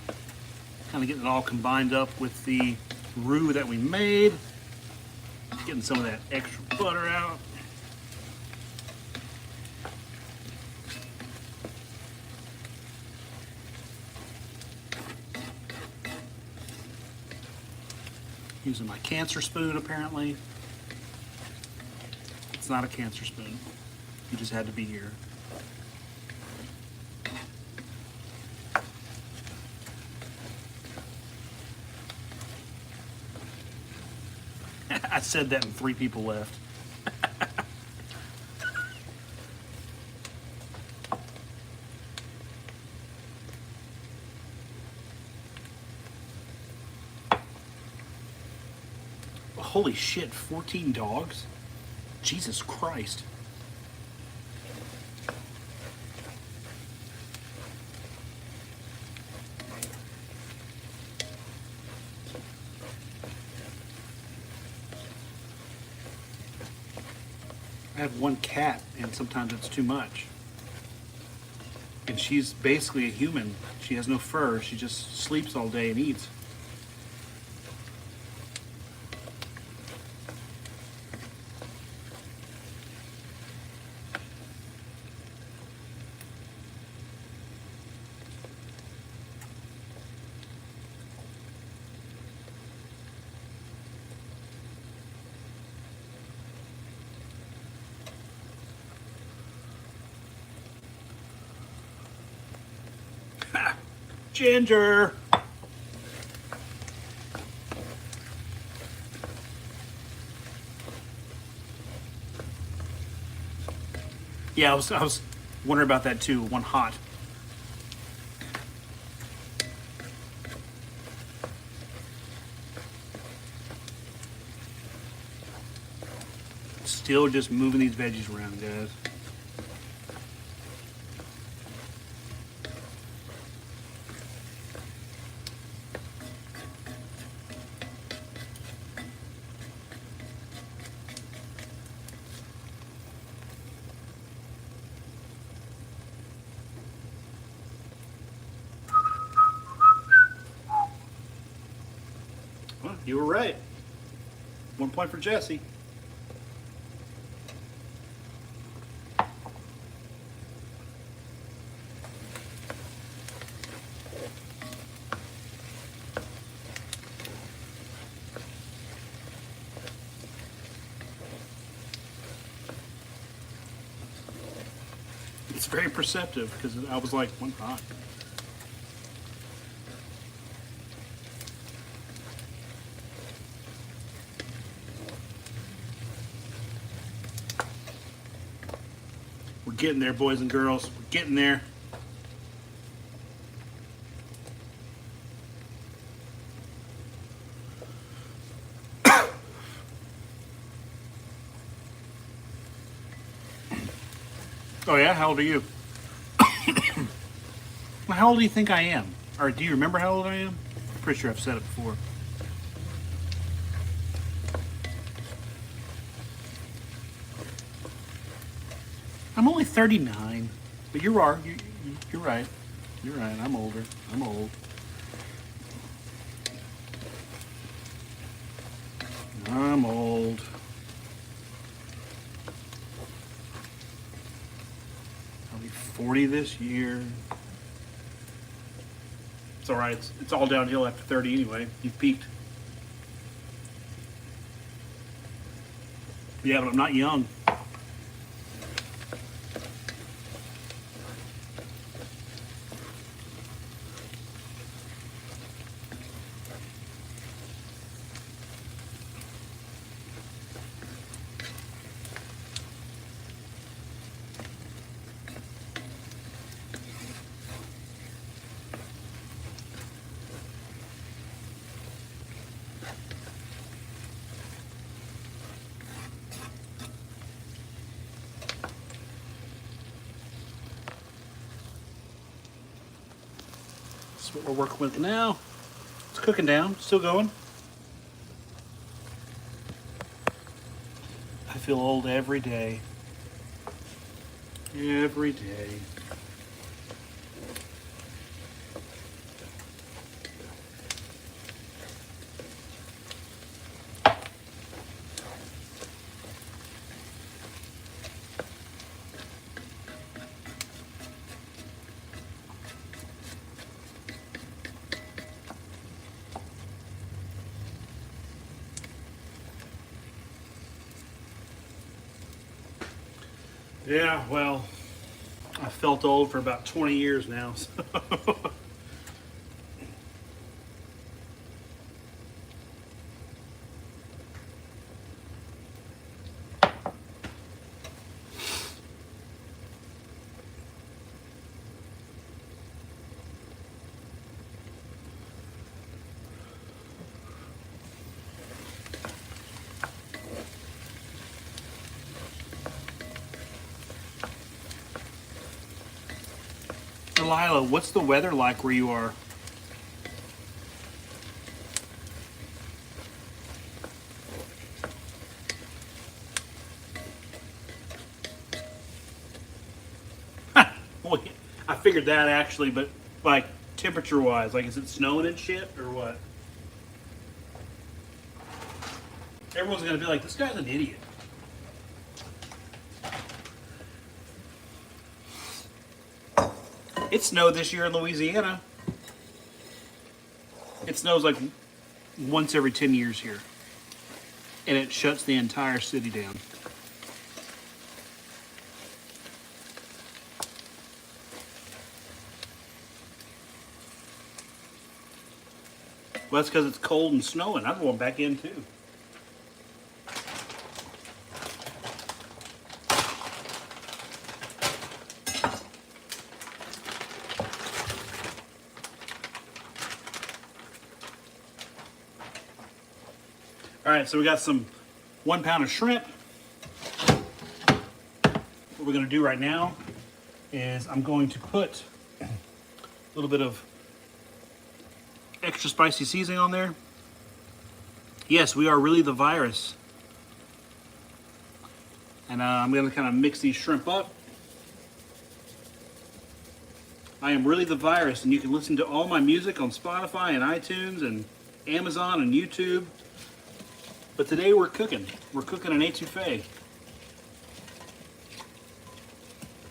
kind of getting it all combined up with the roux that we made. Getting some of that extra butter out. Using my cancer spoon, apparently. It's not a cancer spoon. You just had to be here. I said that and 3 people left. Holy shit, 14 dogs? Jesus Christ. I have one cat, and sometimes it's too much. And she's basically a human. She has no fur. She just sleeps all day and eats. Ginger. Yeah, I was wondering about that too. One hot. Still just moving these veggies around, guys. Well, you were right. 1 point for Jesse. It's very perceptive because I was like, one hot. We're getting there, boys and girls. We're getting there. Oh yeah, how old are you? Well, how old do you think I am? Or do you remember how old I am? Pretty sure I've said it before. I'm only 39, but you're right. You're right. You're right. I'm older. I'm old. I'm old. I'll be 40 this year. It's all right. It's all downhill after 30 anyway. You've peaked. Yeah, but I'm not young. That's what we're working with now. It's cooking down, still going. I feel old every day. Every day. Yeah, well, I felt old for about 20 years now. So. Delilah, what's the weather like where you are? Well, I figured that actually, but like temperature wise, like is it snowing and shit or what? Everyone's gonna be like, this guy's an idiot. It snowed this year in Louisiana. It snows like once every 10 years here. And it shuts the entire city down. Well, that's because it's cold and snowing. I'm going back in too. All right, so we got some 1 pound of shrimp. What we're going to do right now is I'm going to put a little bit of extra spicy seasoning on there. Yes, we are really the virus. And I'm going to kind of mix these shrimp up. I am really the virus, and you can listen to all my music on Spotify and iTunes and Amazon and YouTube. But today we're cooking. We're cooking an etouffee.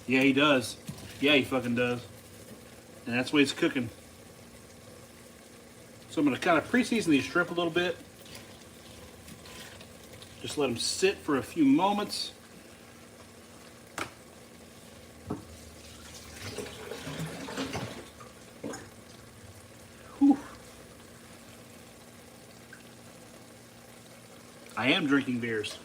Yeah, he does. Yeah, he fucking does. And that's the way it's cooking. So I'm going to kind of pre-season these shrimp a little bit. Just let them sit for a few moments. Whew. I am drinking beers.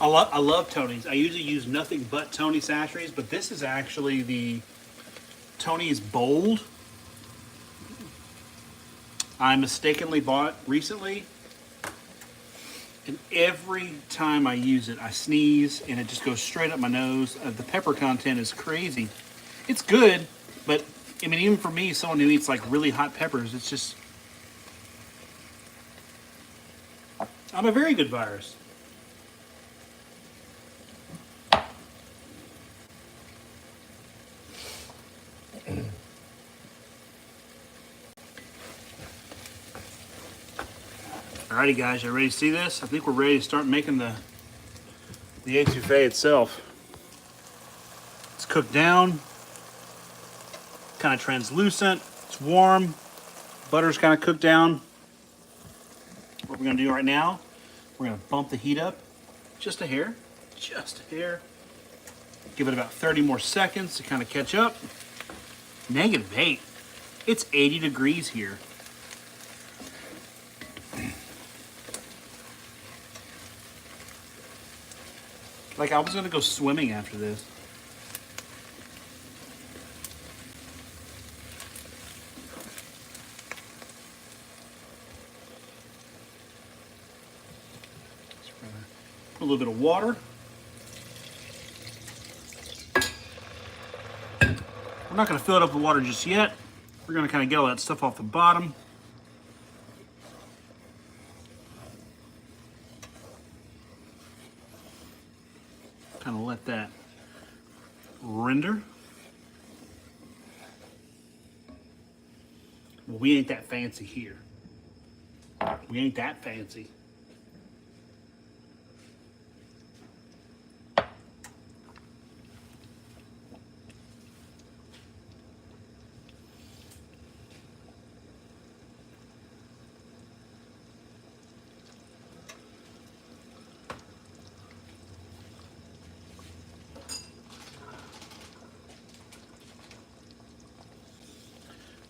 I love Tony's. I usually use nothing but Tony Sacheries, but this is actually the Tony's Bold. I mistakenly bought recently, and every time I use it, I sneeze and it just goes straight up my nose. The pepper content is crazy. It's good, but I mean, even for me, someone who eats like really hot peppers, it's just, I'm a very good virus. Alrighty guys, you ready to see this? I think we're ready to start making the etouffee itself. It's cooked down, kind of translucent, it's warm, butter's kind of cooked down. What we're gonna do right now, we're gonna bump the heat up just a hair, just a hair. Give it about 30 more seconds to kind of catch up. -8. It's 80 degrees here. Like I was gonna go swimming after this. Put a little bit of water. We're not gonna fill it up with water just yet. We're gonna kind of get all that stuff off the bottom. Kind of let that render. Well, we ain't that fancy here. We ain't that fancy.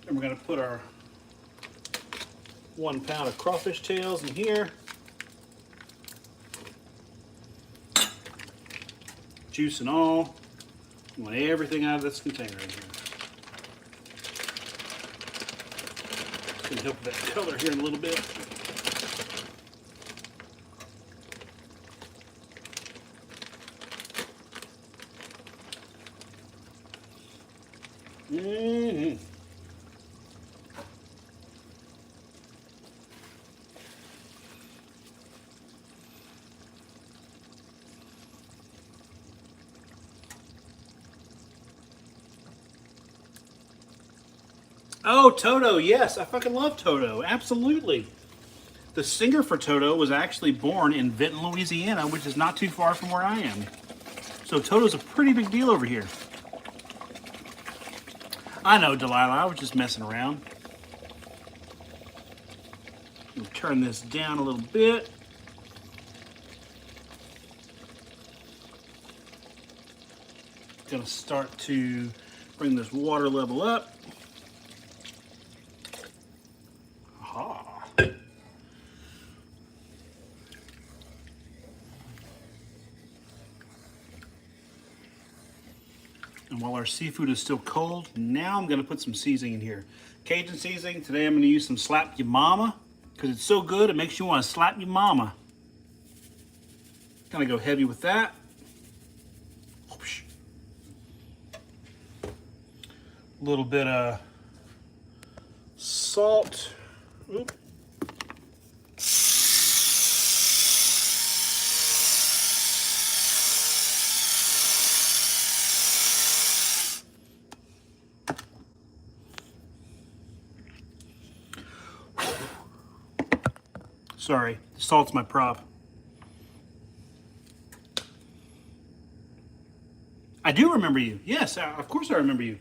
And we're going to put our 1 pound of crawfish tails in here. Juice and all. You want everything out of this container in here. It's going to help with that color here in a little bit. Mm-hmm. Oh, Toto, yes, I fucking love Toto, absolutely. The singer for Toto was actually born in Vinton, Louisiana, which is not too far from where I am. So Toto's a pretty big deal over here. I know, Delilah, I was just messing around. Turn this down a little bit. Gonna start to bring this water level up. Aha. And while our seafood is still cold, now I'm gonna put some seasoning in here. Cajun seasoning, today I'm gonna use some Slap Your Mama, because it's so good it makes you wanna slap your mama. Gonna go heavy with that. A little bit of salt. Oop. Sorry, salt's my prop. I do remember you. Yes, of course I remember you.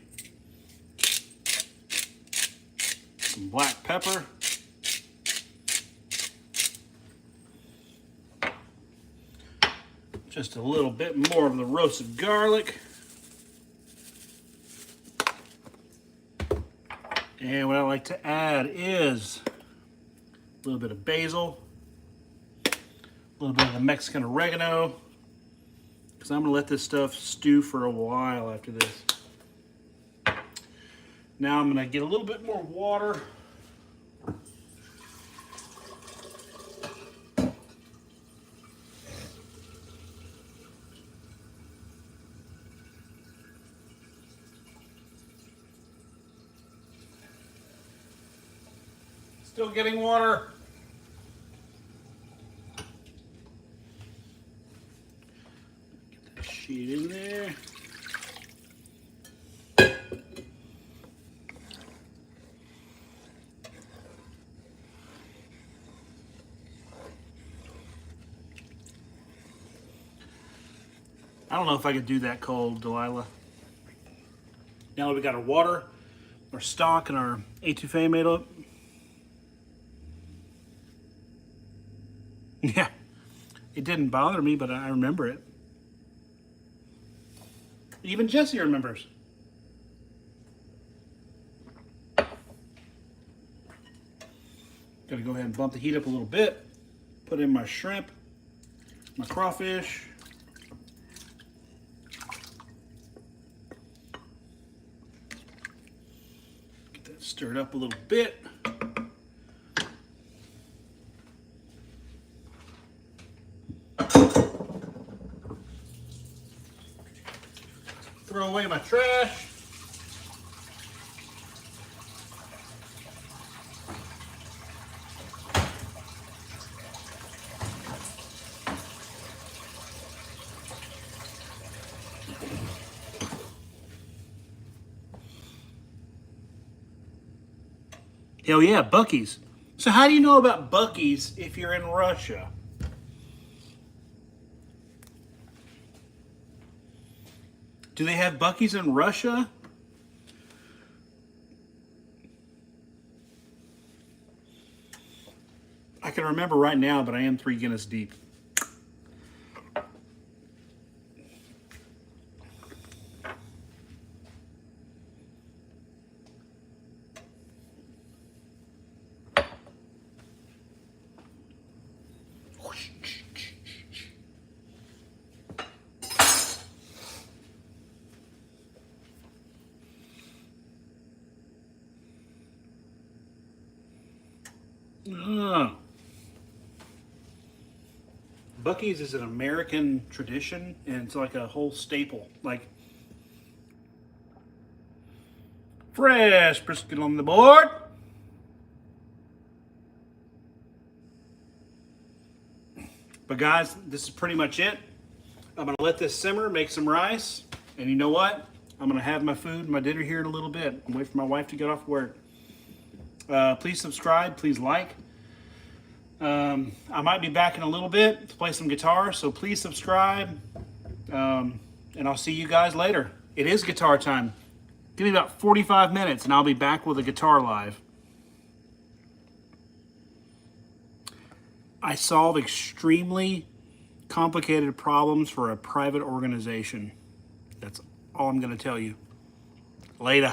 Some black pepper. Just a little bit more of the roasted garlic. And what I like to add is a little bit of basil, a little bit of the Mexican oregano, because I'm going to let this stuff stew for a while after this. Now I'm going to get a little bit more water. Still getting water. Get that sheet in there. I don't know if I could do that cold, Delilah. Now that we got our water, our stock, and our etouffee made up. Yeah, it didn't bother me, but I remember it. Even Jesse remembers. Gotta go ahead and bump the heat up a little bit. Put in my shrimp, my crawfish. Get that stirred up a little bit. Throw away my trash. Hell yeah, Buc-ee's. So how do you know about Buc-ee's if you're in Russia? Do they have Buc-ee's in Russia? I can remember right now, but I am 3 Guinness deep. Buc-ee's is an American tradition, and it's like a whole staple. Like fresh brisket on the board. But guys, this is pretty much it. I'm gonna let this simmer, make some rice, and you know what? I'm gonna have my food, my dinner here in a little bit. I'm waiting for my wife to get off work. Please subscribe, please like. I might be back in a little bit to play some guitar, so please subscribe. And I'll see you guys later. It is guitar time. Give me about 45 minutes and I'll be back with a guitar live. I solve extremely complicated problems for a private organization. That's all I'm going to tell you. Later.